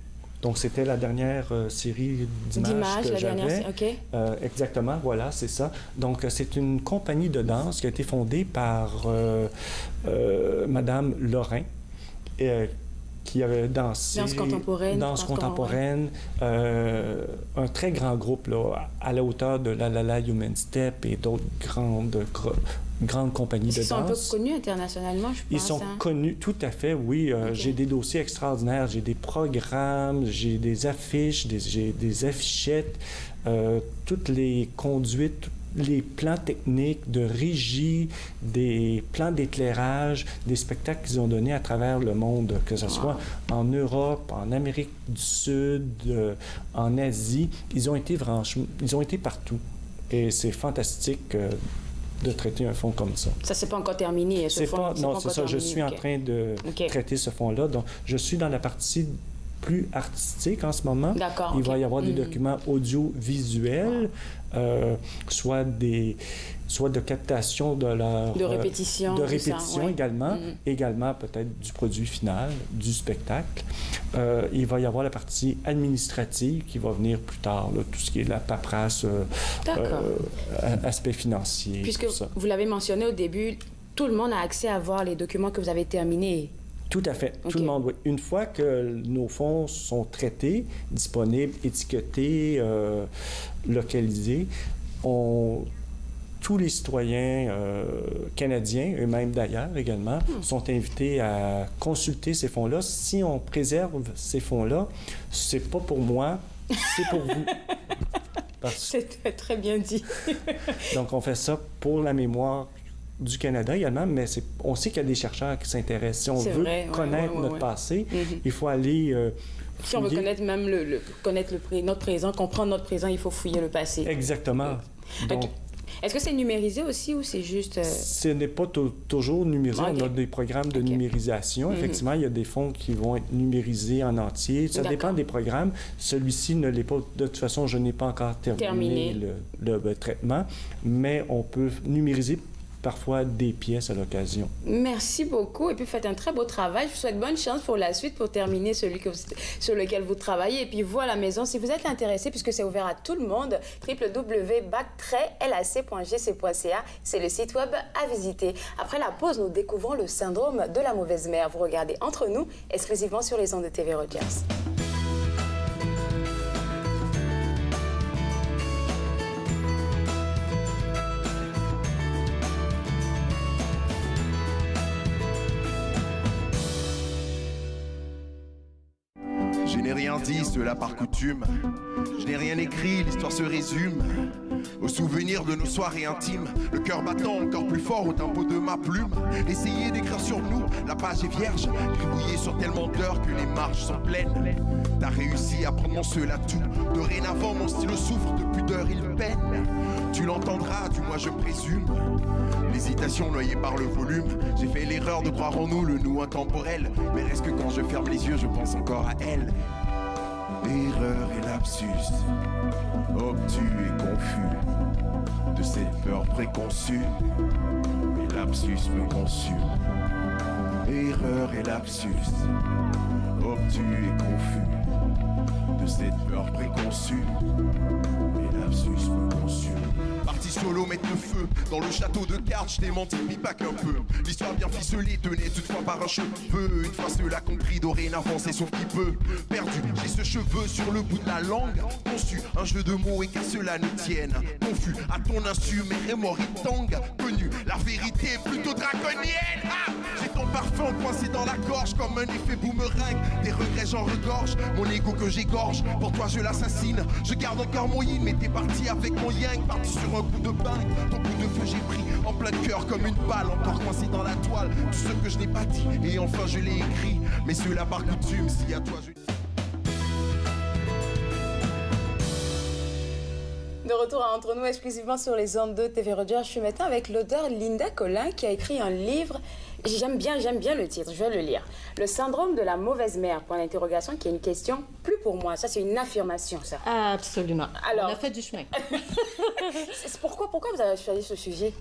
Donc, c'était la dernière série d'images que j'avais. Exactement, voilà, c'est ça. Donc, c'est une compagnie de danse qui a été fondée par Madame Lorrain, qui avait dansé. Danse contemporaine. Un très grand groupe là, à la hauteur de La La La Human Step et d'autres grandes compagnies de danse. Ils sont un peu connus internationalement, je pense. Ils sont connus, tout à fait, oui. J'ai des dossiers extraordinaires, j'ai des programmes, j'ai des affiches, j'ai des affichettes, toutes les conduites, les plans techniques de régie, des plans d'éclairage, des spectacles qu'ils ont donnés à travers le monde, que ce soit en Europe, en Amérique du Sud, en Asie. Ils ont été partout. Et c'est fantastique de traiter un fonds comme ça. Ça, c'est pas encore terminé, ce fonds? Non, c'est ça. Je suis en train de traiter ce fonds-là. Donc, je suis dans la partie plus artistique en ce moment. D'accord. Il va y avoir des documents audiovisuels, soit de captation de leur... De répétition. De répétition ça, également. Également, peut-être, du produit final, du spectacle. Il va y avoir la partie administrative qui va venir plus tard, là, tout ce qui est la paperasse, aspect financier. Puisque vous l'avez mentionné au début, tout le monde a accès à voir les documents que vous avez terminés. Tout à fait. Tout le monde, oui. Une fois que nos fonds sont traités, disponibles, étiquetés, localisés, tous les citoyens canadiens, eux-mêmes d'ailleurs également, sont invités à consulter ces fonds-là. Si on préserve ces fonds-là, c'est pas pour moi, c'est pour vous. C'est très bien dit. Donc, on fait ça pour la mémoire du Canada également, mais on sait qu'il y a des chercheurs qui s'intéressent. Si on veut connaître notre passé, il faut aller si on veut connaître même notre présent, comprendre notre présent, il faut fouiller le passé. Exactement. Donc, est-ce que c'est numérisé aussi ou c'est juste... Ce n'est pas toujours numérisé. On a des programmes de numérisation. Effectivement, il y a des fonds qui vont être numérisés en entier. Ça dépend des programmes. Celui-ci ne l'est pas. De toute façon, je n'ai pas encore terminé le traitement, mais on peut numériser parfois des pièces à l'occasion. Merci beaucoup. Et puis, faites un très beau travail. Je vous souhaite bonne chance pour la suite, pour terminer sur lequel vous travaillez. Et puis, vous, à la maison, si vous êtes intéressé, puisque c'est ouvert à tout le monde, www.bac-lac.gc.ca, c'est le site web à visiter. Après la pause, nous découvrons le syndrome de la mauvaise mère. Vous regardez Entre nous, exclusivement sur les ondes de TV Rogers. Je n'ai rien dit, cela par coutume. Je n'ai rien écrit, l'histoire se résume aux souvenirs de nos soirées intimes. Le cœur battant encore plus fort au tempo de ma plume. Essayez d'écrire sur nous, la page est vierge. Gribouillé sur tellement d'heures que les marges sont pleines. T'as réussi à prendre mon seul atout. Dorénavant, mon style souffre de pudeur, il peine. Tu l'entendras, du moins je présume. L'hésitation noyée par le volume. J'ai fait l'erreur de croire en nous, le nous intemporel. Mais reste que quand je ferme les yeux, je pense encore à elle. Erreur et lapsus, obtus et confus de cette peur préconçue. Mais lapsus me consume. Erreur et lapsus, obtus et confus de cette peur préconçue. Mais lapsus me consume. Parti solo mettre le feu dans le château de cartes, je t'ai menti, mais pas qu'un peu. L'histoire bien ficelée tenait toutefois par un cheveu. Une fois cela compris, dorénavant c'est sauf qui peut. Perdu, j'ai ce cheveu sur le bout de la langue. Conçu, un jeu de mots et qu'à cela ne tienne. Confus, à ton insu, mes remords y tanguent. Connu, la vérité est plutôt draconienne. Ah, j'ai ton parfum coincé dans la gorge comme un effet boomerang. Des regrets j'en regorge, mon ego que j'égorge. Pour toi je l'assassine, je garde encore mon yin. Mais t'es parti avec mon yang, parti sur un coup de bain. Ton coup de feu j'ai pris en plein cœur comme une balle. Encore coincé dans la toile, tout ce que je n'ai pas dit. Et enfin je l'ai écrit, mais cela par coutume, si à toi je... De retour à Entre nous, exclusivement sur les ondes de TV Rogers. Je suis maintenant avec l'auteure Linda Collin qui a écrit un livre. J'aime bien le titre, je vais le lire. Le syndrome de la mauvaise mère, point d'interrogation, qui est une question plus pour moi. Ça, c'est une affirmation, ça. Absolument. Alors, on a fait du chemin. Pourquoi vous avez choisi ce sujet?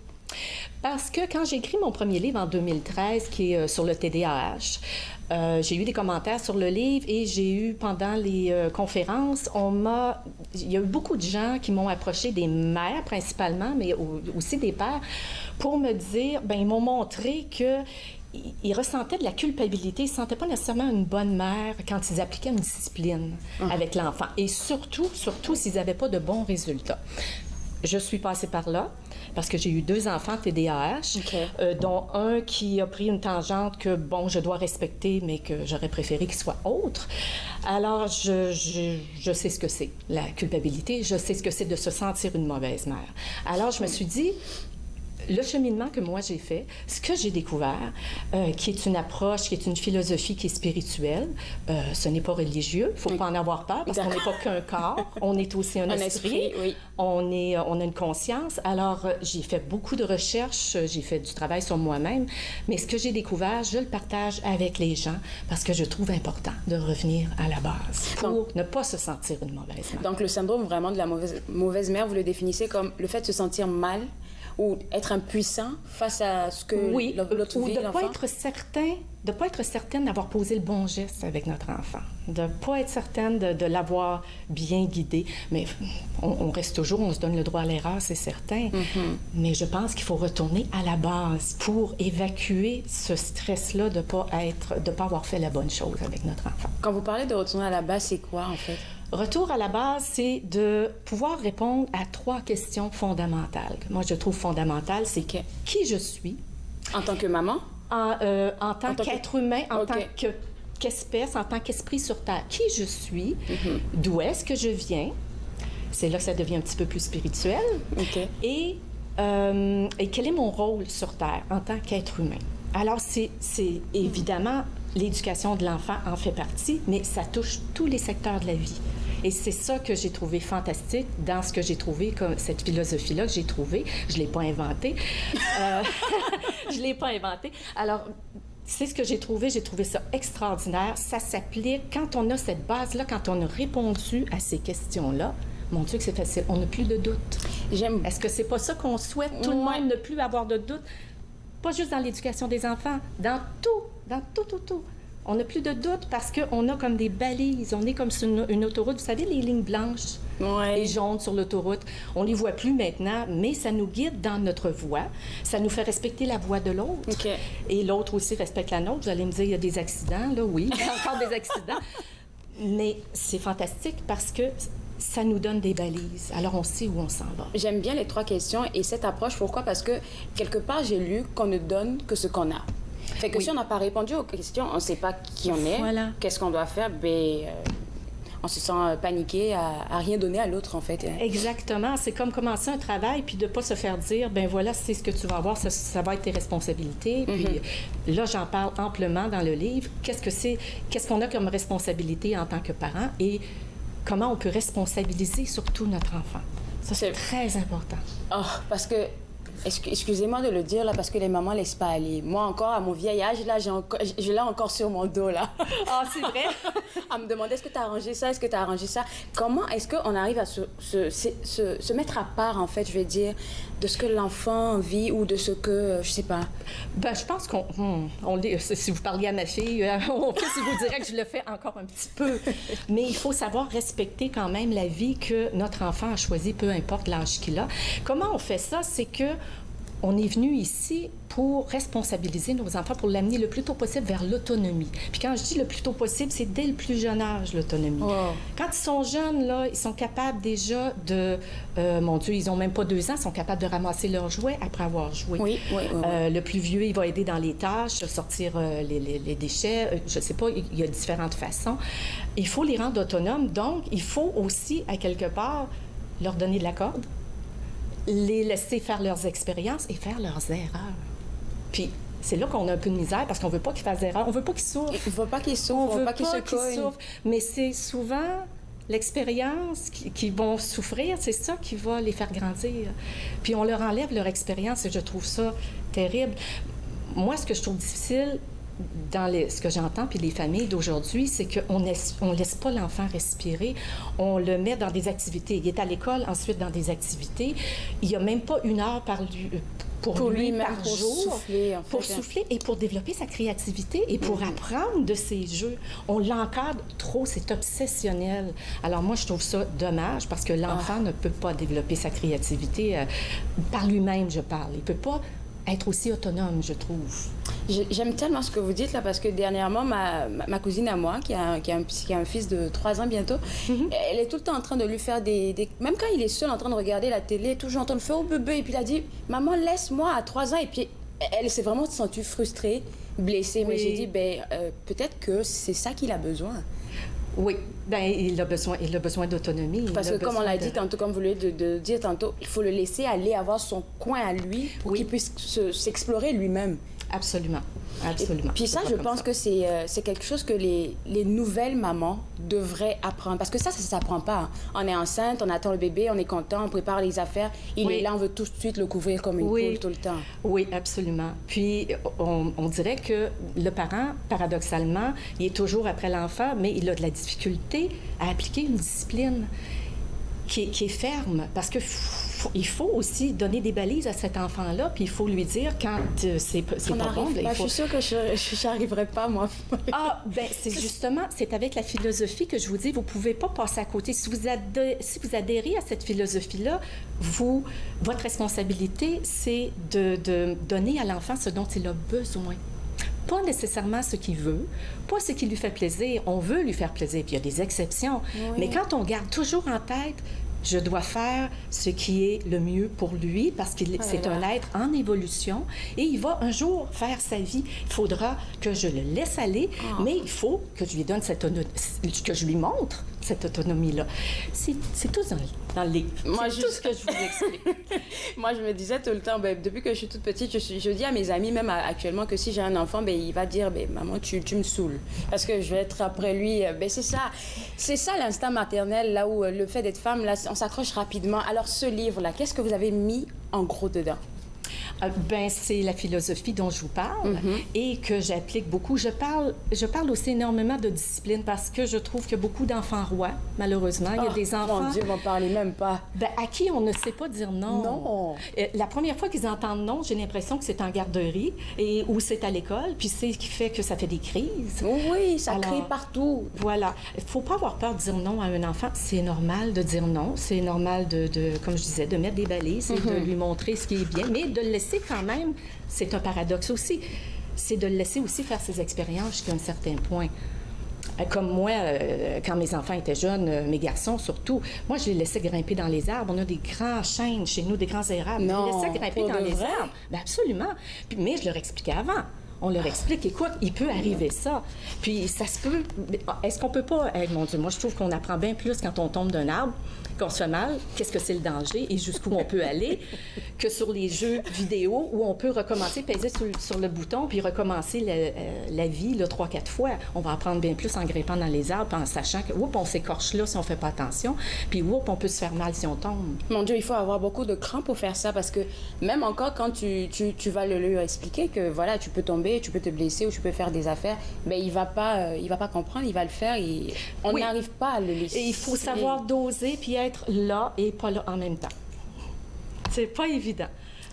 Parce que quand j'ai écrit mon premier livre en 2013, qui est sur le TDAH, j'ai eu des commentaires sur le livre et j'ai eu, pendant les conférences, il y a eu beaucoup de gens qui m'ont approché, des mères principalement, mais aussi des pères, pour me dire, ils m'ont montré qu'ils ressentaient de la culpabilité, ils ne se sentaient pas nécessairement une bonne mère quand ils appliquaient une discipline avec l'enfant. Et surtout s'ils n'avaient pas de bons résultats. Je suis passée par là parce que j'ai eu 2 enfants TDAH, dont un qui a pris une tangente que, je dois respecter, mais que j'aurais préféré qu'il soit autre. Alors, je sais ce que c'est, la culpabilité. Je sais ce que c'est de se sentir une mauvaise mère. Alors, je me suis dit, le cheminement que moi j'ai fait, ce que j'ai découvert, qui est une approche, qui est une philosophie qui est spirituelle, ce n'est pas religieux, il ne faut pas en avoir peur, parce qu'on n'est pas qu'un corps, on est aussi un esprit, oui. On a une conscience. Alors, j'ai fait beaucoup de recherches, j'ai fait du travail sur moi-même, mais ce que j'ai découvert, je le partage avec les gens, parce que je trouve important de revenir à la base, pour ne pas se sentir une mauvaise mère. Donc, le syndrome vraiment de la mauvaise mère, vous le définissez comme le fait de se sentir mal, ou être impuissant face à ce que l'autre vit, l'enfant? De ne pas être certaine d'avoir posé le bon geste avec notre enfant, de ne pas être certaine de l'avoir bien guidé. Mais on reste toujours, on se donne le droit à l'erreur, c'est certain. Mais je pense qu'il faut retourner à la base pour évacuer ce stress-là de ne pas avoir fait la bonne chose avec notre enfant. Quand vous parlez de retourner à la base, c'est quoi en fait? Retour à la base, c'est de pouvoir répondre à 3 questions fondamentales. Moi, je trouve fondamentales, c'est qui je suis. En tant que maman? En tant qu'être humain, en tant qu'espèce, en tant qu'esprit sur Terre. Qui je suis, d'où est-ce que je viens. C'est là que ça devient un petit peu plus spirituel. Et quel est mon rôle sur Terre en tant qu'être humain. Alors, c'est évidemment, l'éducation de l'enfant en fait partie, mais ça touche tous les secteurs de la vie. Et c'est ça que j'ai trouvé fantastique dans ce que j'ai trouvé, comme cette philosophie-là que j'ai trouvée. Je ne l'ai pas inventée. Je ne l'ai pas inventée. Alors, c'est ce que j'ai trouvé ça extraordinaire. Ça s'applique quand on a cette base-là, quand on a répondu à ces questions-là. Mon Dieu, que c'est facile. On n'a plus de doute. Est-ce que c'est pas ça qu'on souhaite, tout le monde, ne plus avoir de doute? Pas juste dans l'éducation des enfants, dans tout. On n'a plus de doute parce qu'on a comme des balises. On est comme sur une autoroute. Vous savez, les lignes blanches et jaunes sur l'autoroute, on ne les voit plus maintenant, mais ça nous guide dans notre voie. Ça nous fait respecter la voie de l'autre. Et l'autre aussi respecte la nôtre. Vous allez me dire, il y a des accidents. Là, oui, il y a encore des accidents. Mais c'est fantastique parce que ça nous donne des balises. Alors, on sait où on s'en va. J'aime bien les 3 questions et cette approche. Pourquoi? Parce que, quelque part, j'ai lu qu'on ne donne que ce qu'on a. Fait que si on n'a pas répondu aux questions, on ne sait pas qui on est, qu'est-ce qu'on doit faire, on se sent paniqué à rien donner à l'autre, en fait. Exactement. C'est comme commencer un travail, puis de ne pas se faire dire, voilà, c'est ce que tu vas avoir, ça va être tes responsabilités. Puis là, j'en parle amplement dans le livre. Qu'est-ce qu'on a comme responsabilité en tant que parent et comment on peut responsabiliser surtout notre enfant. Ça, c'est très important. Parce que excusez-moi de le dire, là, parce que les mamans ne laissent pas aller. Moi, encore, à mon vieil âge, là, je l'ai encore sur mon dos, là. C'est vrai? À me demander, est-ce que tu as arrangé ça? Est-ce que tu as arrangé ça? Comment est-ce qu'on arrive à se mettre à part, en fait, je vais dire, de ce que l'enfant vit ou de ce que, je sais pas? Je pense si vous parliez à ma fille, mon fils, il vous dirait que je le fais encore un petit peu. Mais il faut savoir respecter quand même la vie que notre enfant a choisie, peu importe l'âge qu'il a. Comment on fait ça? C'est que on est venu ici pour responsabiliser nos enfants, pour l'amener le plus tôt possible vers l'autonomie. Puis quand je dis le plus tôt possible, c'est dès le plus jeune âge, l'autonomie. Quand ils sont jeunes, là, ils sont capables déjà de... mon Dieu, ils n'ont même pas 2 ans, ils sont capables de ramasser leurs jouets après avoir joué. Le plus vieux, il va aider dans les tâches, sortir les déchets. Je ne sais pas, il y a différentes façons. Il faut les rendre autonomes, donc il faut aussi, à quelque part, leur donner de la corde, les laisser faire leurs expériences et faire leurs erreurs. Puis, c'est là qu'on a un peu de misère parce qu'on ne veut pas qu'ils fassent d'erreurs. On ne veut pas qu'ils souffrent. On ne veut pas qu'ils souffrent. On ne veut pas qu'ils se cognent. Mais c'est souvent l'expérience qu'ils vont souffrir, c'est ça qui va les faire grandir. Puis, on leur enlève leur expérience et je trouve ça terrible. Moi, ce que je trouve difficile, ce que j'entends, puis les familles d'aujourd'hui, c'est qu'on laisse pas l'enfant respirer. On le met dans des activités. Il est à l'école, ensuite dans des activités. Il n'y a même pas 1 heure pour lui par jour, pour souffler et pour développer sa créativité et pour apprendre de ses jeux. On l'encadre trop, c'est obsessionnel. Alors moi, je trouve ça dommage parce que l'enfant ne peut pas développer sa créativité par lui-même, je parle. Il ne peut pas être aussi autonome, je trouve. J'aime tellement ce que vous dites là parce que dernièrement, ma cousine à moi, qui a un fils de 3 ans bientôt, elle est tout le temps en train de lui faire même quand il est seul en train de regarder la télé, toujours en train de faire « Oh bébé », et puis il a dit « Maman, laisse-moi à 3 ans », et puis elle s'est vraiment sentie frustrée, blessée, mais j'ai dit « Peut-être que c'est ça qu'il a besoin ». Oui, bien, il a besoin d'autonomie. Parce que comme on l'a dit tantôt, comme vous l'avez de dire tantôt, il faut le laisser aller avoir son coin à lui pour qu'il puisse s'explorer lui-même. Absolument. Absolument. Et puis ça, je pense que c'est quelque chose que les nouvelles mamans devraient apprendre. Parce que ça s'apprend pas. Hein. On est enceinte, on attend le bébé, on est content, on prépare les affaires. Il est là, on veut tout de suite le couvrir comme une poule tout le temps. Oui, absolument. Puis, on dirait que le parent, paradoxalement, il est toujours après l'enfant, mais il a de la difficulté à appliquer une discipline qui est ferme. Parce que il faut aussi donner des balises à cet enfant-là, puis il faut lui dire quand c'est pas bon. Je suis sûre que je n'arriverai pas, moi. Ah, bien, c'est avec la philosophie que je vous dis, vous ne pouvez pas passer à côté. Si vous adhérez à cette philosophie-là, votre responsabilité, c'est de donner à l'enfant ce dont il a besoin. Pas nécessairement ce qu'il veut, pas ce qui lui fait plaisir. On veut lui faire plaisir, puis il y a des exceptions. Oui. Mais quand on garde toujours en tête, je dois faire ce qui est le mieux pour lui parce que c'est un être en évolution et il va un jour faire sa vie. Il faudra que je le laisse aller, mais il faut que je lui donne que je lui montre cette autonomie-là. C'est tout dans le livre. C'est tout ce que je vous explique. Moi, je me disais tout le temps, depuis que je suis toute petite, je dis à mes amis, même actuellement, que si j'ai un enfant, il va dire, maman, tu me saoules. Parce que je vais être après lui. C'est ça l'instinct maternel, là où le fait d'être femme, là, on s'accroche rapidement. Alors, ce livre-là, qu'est-ce que vous avez mis en gros dedans? C'est la philosophie dont je vous parle et que j'applique beaucoup. Je parle aussi énormément de discipline parce que je trouve qu'il y a beaucoup d'enfants rois, malheureusement. Il y a des enfants... Mon Dieu, m'en parlez même pas. À qui on ne sait pas dire non. Non. La première fois qu'ils entendent non, j'ai l'impression que c'est en garderie ou c'est à l'école, puis c'est ce qui fait que ça fait des crises. Oui, ça crie partout. Voilà. Il ne faut pas avoir peur de dire non à un enfant. C'est normal de dire non. C'est normal comme je disais, de mettre des balises et de lui montrer ce qui est bien, mais de le laisser quand même, c'est un paradoxe aussi, c'est de le laisser aussi faire ses expériences jusqu'à un certain point. Comme moi, quand mes enfants étaient jeunes, mes garçons surtout, moi, je les laissais grimper dans les arbres. On a des grands chênes chez nous, des grands érables. Non, je les laissais grimper dans les arbres. Bien, absolument. Mais je leur expliquais avant. On leur explique, écoute, il peut arriver ça. Puis ça se peut... Est-ce qu'on peut pas... mon Dieu, moi, je trouve qu'on apprend bien plus quand on tombe d'un arbre, qu'on se fait mal, qu'est-ce que c'est le danger et jusqu'où on peut aller, que sur les jeux vidéo où on peut recommencer, peser sur le bouton puis recommencer la vie 3-4 fois. On va apprendre bien plus en grimpant dans les arbres, en sachant que, on s'écorche là si on fait pas attention, puis on peut se faire mal si on tombe. Mon Dieu, il faut avoir beaucoup de cran pour faire ça parce que même encore quand tu vas lui expliquer que voilà, tu peux tomber, tu peux te blesser ou tu peux faire des affaires, mais il va pas comprendre, il va le faire et on n'arrive pas à le laisser. Et il faut savoir doser puis être là et pas là en même temps. C'est pas évident.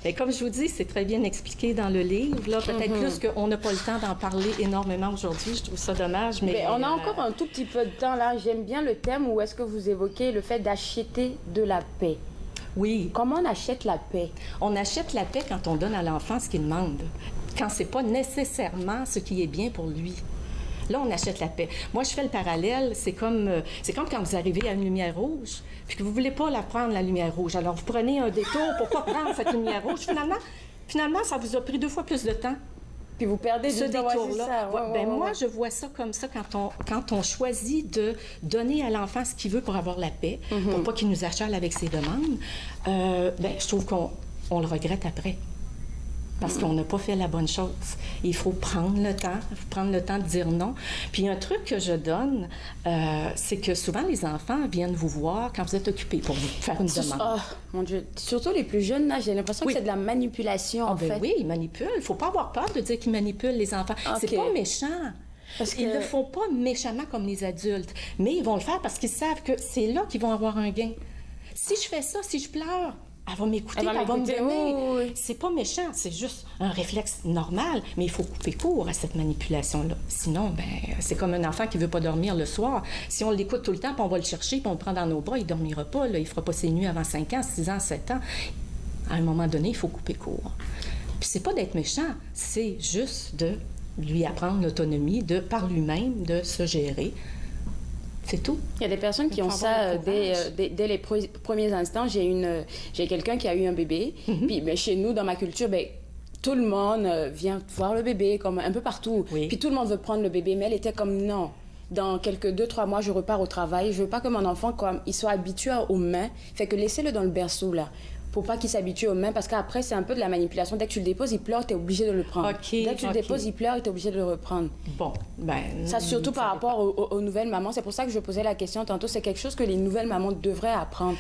Et comme je vous dis, c'est très bien expliqué dans le livre. Là, peut-être plus qu'on n'a pas le temps d'en parler énormément aujourd'hui. Je trouve ça dommage. Mais on a encore un tout petit peu de temps là. J'aime bien le thème où est-ce que vous évoquez le fait d'acheter de la paix. Oui. Comment on achète la paix? On achète la paix quand on donne à l'enfant ce qu'il demande. Quand c'est pas nécessairement ce qui est bien pour lui. Là, on achète la paix. Moi, je fais le parallèle. C'est comme quand vous arrivez à une lumière rouge, puis que vous ne voulez pas la prendre, la lumière rouge. Alors, vous prenez un détour pour pas prendre cette lumière rouge. Finalement, ça vous a pris 2 fois plus de temps. Puis vous perdez ce détour-là. Moi, je vois ça comme ça quand on choisit de donner à l'enfant ce qu'il veut pour avoir la paix, pour pas qu'il nous achale avec ses demandes. Je trouve qu'on le regrette après. parce qu'on n'a pas fait la bonne chose. Il faut prendre le temps de dire non. Puis un truc que je donne, c'est que souvent les enfants viennent vous voir quand vous êtes occupé pour vous faire une demande. Oh, mon Dieu. Surtout les plus jeunes, là, j'ai l'impression que c'est de la manipulation, en fait. Oui, ils manipulent. Il ne faut pas avoir peur de dire qu'ils manipulent les enfants. C'est pas méchant. Ils ne le font pas méchamment comme les adultes, mais ils vont le faire parce qu'ils savent que c'est là qu'ils vont avoir un gain. Si je fais ça, si je pleure, elle va m'écouter, elle va me donner. Oui. C'est pas méchant, c'est juste un réflexe normal, mais il faut couper court à cette manipulation-là. Sinon, c'est comme un enfant qui veut pas dormir le soir. Si on l'écoute tout le temps, puis on va le chercher, puis on le prend dans nos bras, il dormira pas, là. Il fera pas ses nuits avant 5 ans, 6 ans, 7 ans. À un moment donné, il faut couper court. Puis c'est pas d'être méchant, c'est juste de lui apprendre l'autonomie, par lui-même, de se gérer. C'est tout. Il y a des personnes qui ont ça dès les premiers instants. J'ai quelqu'un qui a eu un bébé. Puis chez nous, dans ma culture, tout le monde vient voir le bébé, comme un peu partout. Oui. Puis tout le monde veut prendre le bébé, mais elle était comme non. Dans quelques 2-3 mois, je repars au travail. Je veux pas que mon enfant, il soit habitué aux mains. Fait que laissez-le dans le berceau, là. Pour pas qu'il s'habitue aux mains, parce qu'après, c'est un peu de la manipulation. Dès que tu le déposes, il pleure, tu es obligé de le prendre. Dès que tu le déposes, il pleure, tu es obligé de le reprendre. Bon, ça, surtout par rapport aux nouvelles mamans. C'est pour ça que je posais la question tantôt. C'est quelque chose que les nouvelles mamans devraient apprendre.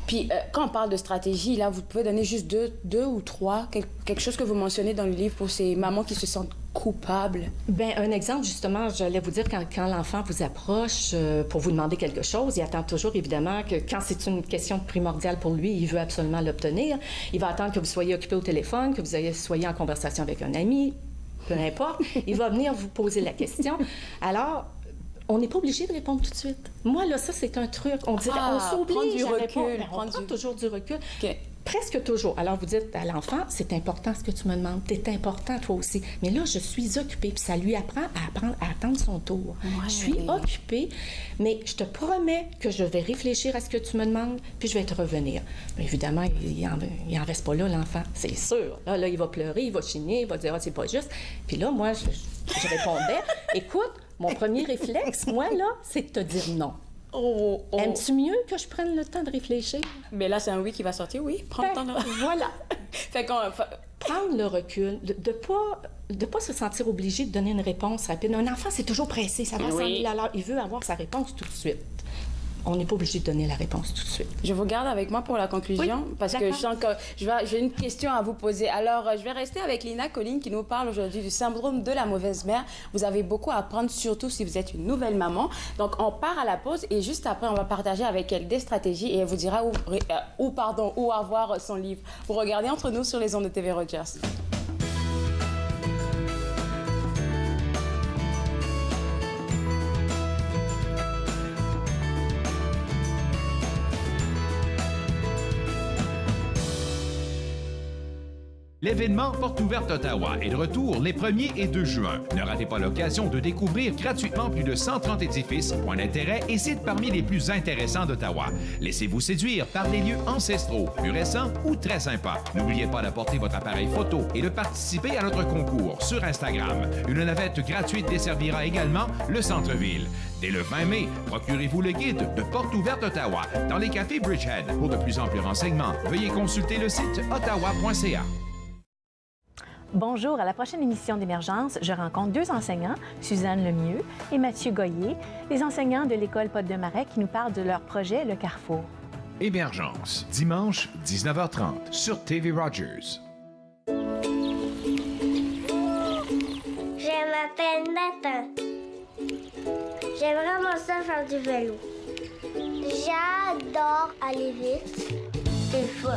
Puis, quand on parle de stratégie, là, vous pouvez donner juste deux ou trois, quelque chose que vous mentionnez dans le livre pour ces mamans qui se sentent coupables. Un exemple, justement, j'allais vous dire, quand l'enfant vous approche pour vous demander quelque chose, il attend toujours, évidemment, que quand c'est une question primordiale pour lui, il veut absolument l'obtenir. Il va attendre que vous soyez occupé au téléphone, que vous soyez en conversation avec un ami, peu importe. Il va venir vous poser la question. Alors, on n'est pas obligé de répondre tout de suite. Moi, là, ça, c'est un truc. On dirait, on s'oblige à répondre. On prend toujours du recul. Okay. Presque toujours. Alors, vous dites à l'enfant, c'est important ce que tu me demandes. T'es important, toi aussi. Mais là, je suis occupée. Puis ça lui apprend à attendre son tour. Ouais. Je suis occupée, mais je te promets que je vais réfléchir à ce que tu me demandes, puis je vais te revenir. Mais évidemment, il en reste pas là, l'enfant. C'est sûr. Là, il va pleurer, il va chigner, il va dire, c'est pas juste. Puis là, moi, je répondais, écoute, mon premier réflexe, moi, là, c'est de te dire non. Aimes-tu mieux que je prenne le temps de réfléchir? Mais là, c'est un oui qui va sortir, oui. Prends le temps de... Voilà. Prendre le recul, de pas se sentir obligé de donner une réponse rapide. Un enfant, c'est toujours pressé, ça va s'en aller à l'heure. Il veut avoir sa réponse tout de suite. On n'est pas obligé de donner la réponse tout de suite. Je vous garde avec moi pour la conclusion, parce que je sens que j'ai une question à vous poser. Alors, je vais rester avec Lina Colline qui nous parle aujourd'hui du syndrome de la mauvaise mère. Vous avez beaucoup à apprendre, surtout si vous êtes une nouvelle maman. Donc, on part à la pause et juste après, on va partager avec elle des stratégies et elle vous dira où avoir son livre. Vous regardez Entre nous sur les ondes de TV Rogers. L'événement Porte ouverte Ottawa est de retour les 1er et 2 juin. Ne ratez pas l'occasion de découvrir gratuitement plus de 130 édifices, points d'intérêt et sites parmi les plus intéressants d'Ottawa. Laissez-vous séduire par des lieux ancestraux, plus récents ou très sympas. N'oubliez pas d'apporter votre appareil photo et de participer à notre concours sur Instagram. Une navette gratuite desservira également le centre-ville. Dès le 20 mai, procurez-vous le guide de Porte ouverte Ottawa dans les cafés Bridgehead. Pour de plus amples renseignements, veuillez consulter le site ottawa.ca. Bonjour, à la prochaine émission d'Émergence, je rencontre 2 enseignants, Suzanne Lemieux et Mathieu Goyer, les enseignants de l'école Potte-de-Marais qui nous parlent de leur projet Le Carrefour. Émergence, dimanche, 19h30, sur TV Rogers. Je m'appelle Nathan. J'aime vraiment ça faire du vélo. J'adore aller vite. C'est fun.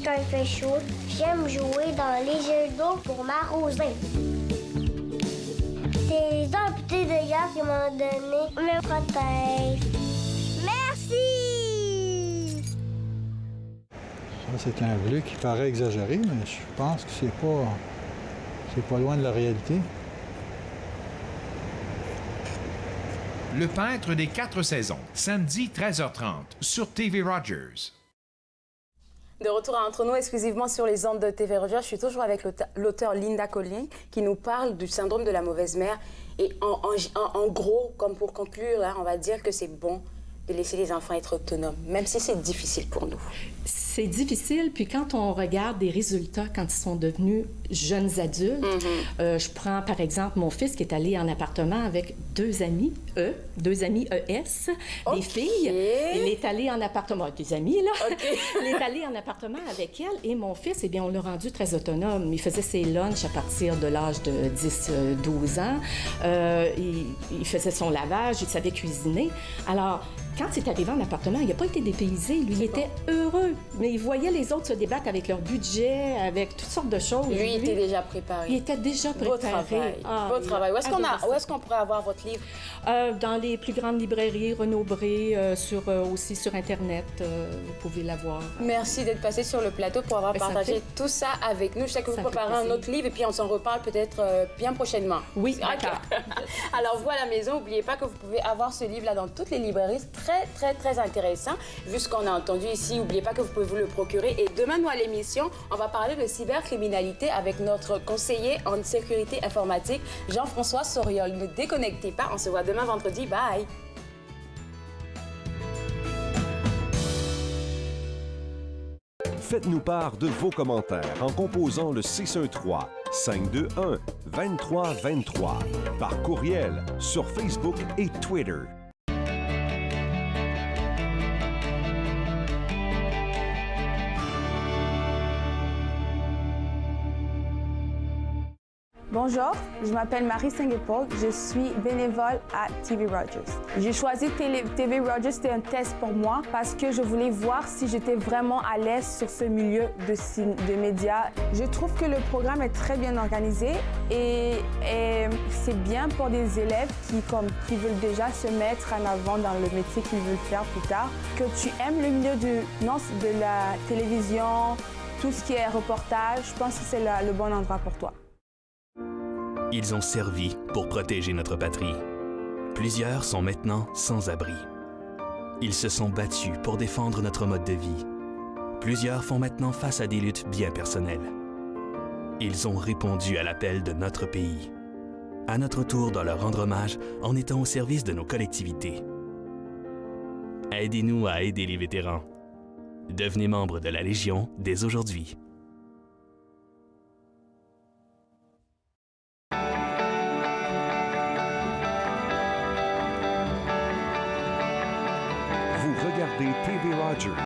Quand il fait chaud, j'aime jouer dans les jeux d'eau pour m'arroser. C'est les amputés de gaz qui m'ont donné me protègent. Merci! Ça, c'est un bleu qui paraît exagéré, mais je pense que c'est pas loin de la réalité. Le peintre des 4 saisons, samedi 13h30, sur TV Rogers. De retour à Entre nous, exclusivement sur les ondes de TV Rogers, je suis toujours avec l'auteur Linda Colline qui nous parle du syndrome de la mauvaise mère. Et en gros, comme pour conclure, là, on va dire que c'est bon de laisser les enfants être autonomes, même si c'est difficile pour nous. c'est difficile. Puis quand on regarde des résultats, quand ils sont devenus jeunes adultes, je prends par exemple mon fils qui est allé en appartement avec deux amis ES, des filles. Il est allé en appartement, des amis, là. Il est allé en appartement avec elle et mon fils, eh bien, on l'a rendu très autonome. Il faisait ses lunchs à partir de l'âge de 10-12 ans. Il faisait son lavage, il savait cuisiner. Alors, quand il est arrivé en appartement, il n'a pas été dépaysé. Lui, il était heureux. Mais il voyait les autres se débattre avec leur budget, avec toutes sortes de choses. Lui, il était déjà préparé. Il était déjà préparé. Beau travail. Beau travail. Où est-ce qu'on pourrait avoir votre livre? Dans les plus grandes librairies, Renaud-Bré, aussi sur Internet. Vous pouvez l'avoir. Merci d'être passé sur le plateau pour avoir partagé tout ça avec nous. Je sais que vous préparez un autre livre et puis on s'en reparle peut-être bien prochainement. Oui, d'accord. Alors, vous à la maison, n'oubliez pas que vous pouvez avoir ce livre-là dans toutes les librairies. Très intéressant. Vu ce qu'on a entendu ici, n'oubliez pas que vous pouvez vous le procurer. Et demain, nous, à l'émission, on va parler de cybercriminalité avec notre conseiller en sécurité informatique, Jean-François Soriol. Ne déconnectez pas. On se voit demain vendredi. Bye! Faites-nous part de vos commentaires en composant le 613-521-2323 par courriel sur Facebook et Twitter. Bonjour, je m'appelle Marie Saint-Paul, je suis bénévole à TV Rogers. J'ai choisi TV Rogers, c'était un test pour moi parce que je voulais voir si j'étais vraiment à l'aise sur ce milieu de médias. Je trouve que le programme est très bien organisé et c'est bien pour des élèves qui veulent déjà se mettre en avant dans le métier qu'ils veulent faire plus tard. Que tu aimes le milieu de la télévision, tout ce qui est reportage, je pense que c'est le bon endroit pour toi. Ils ont servi pour protéger notre patrie. Plusieurs sont maintenant sans abri. Ils se sont battus pour défendre notre mode de vie. Plusieurs font maintenant face à des luttes bien personnelles. Ils ont répondu à l'appel de notre pays. À notre tour de leur rendre hommage en étant au service de nos collectivités. Aidez-nous à aider les vétérans. Devenez membre de la Légion dès aujourd'hui. Vous regardez TV Rogers.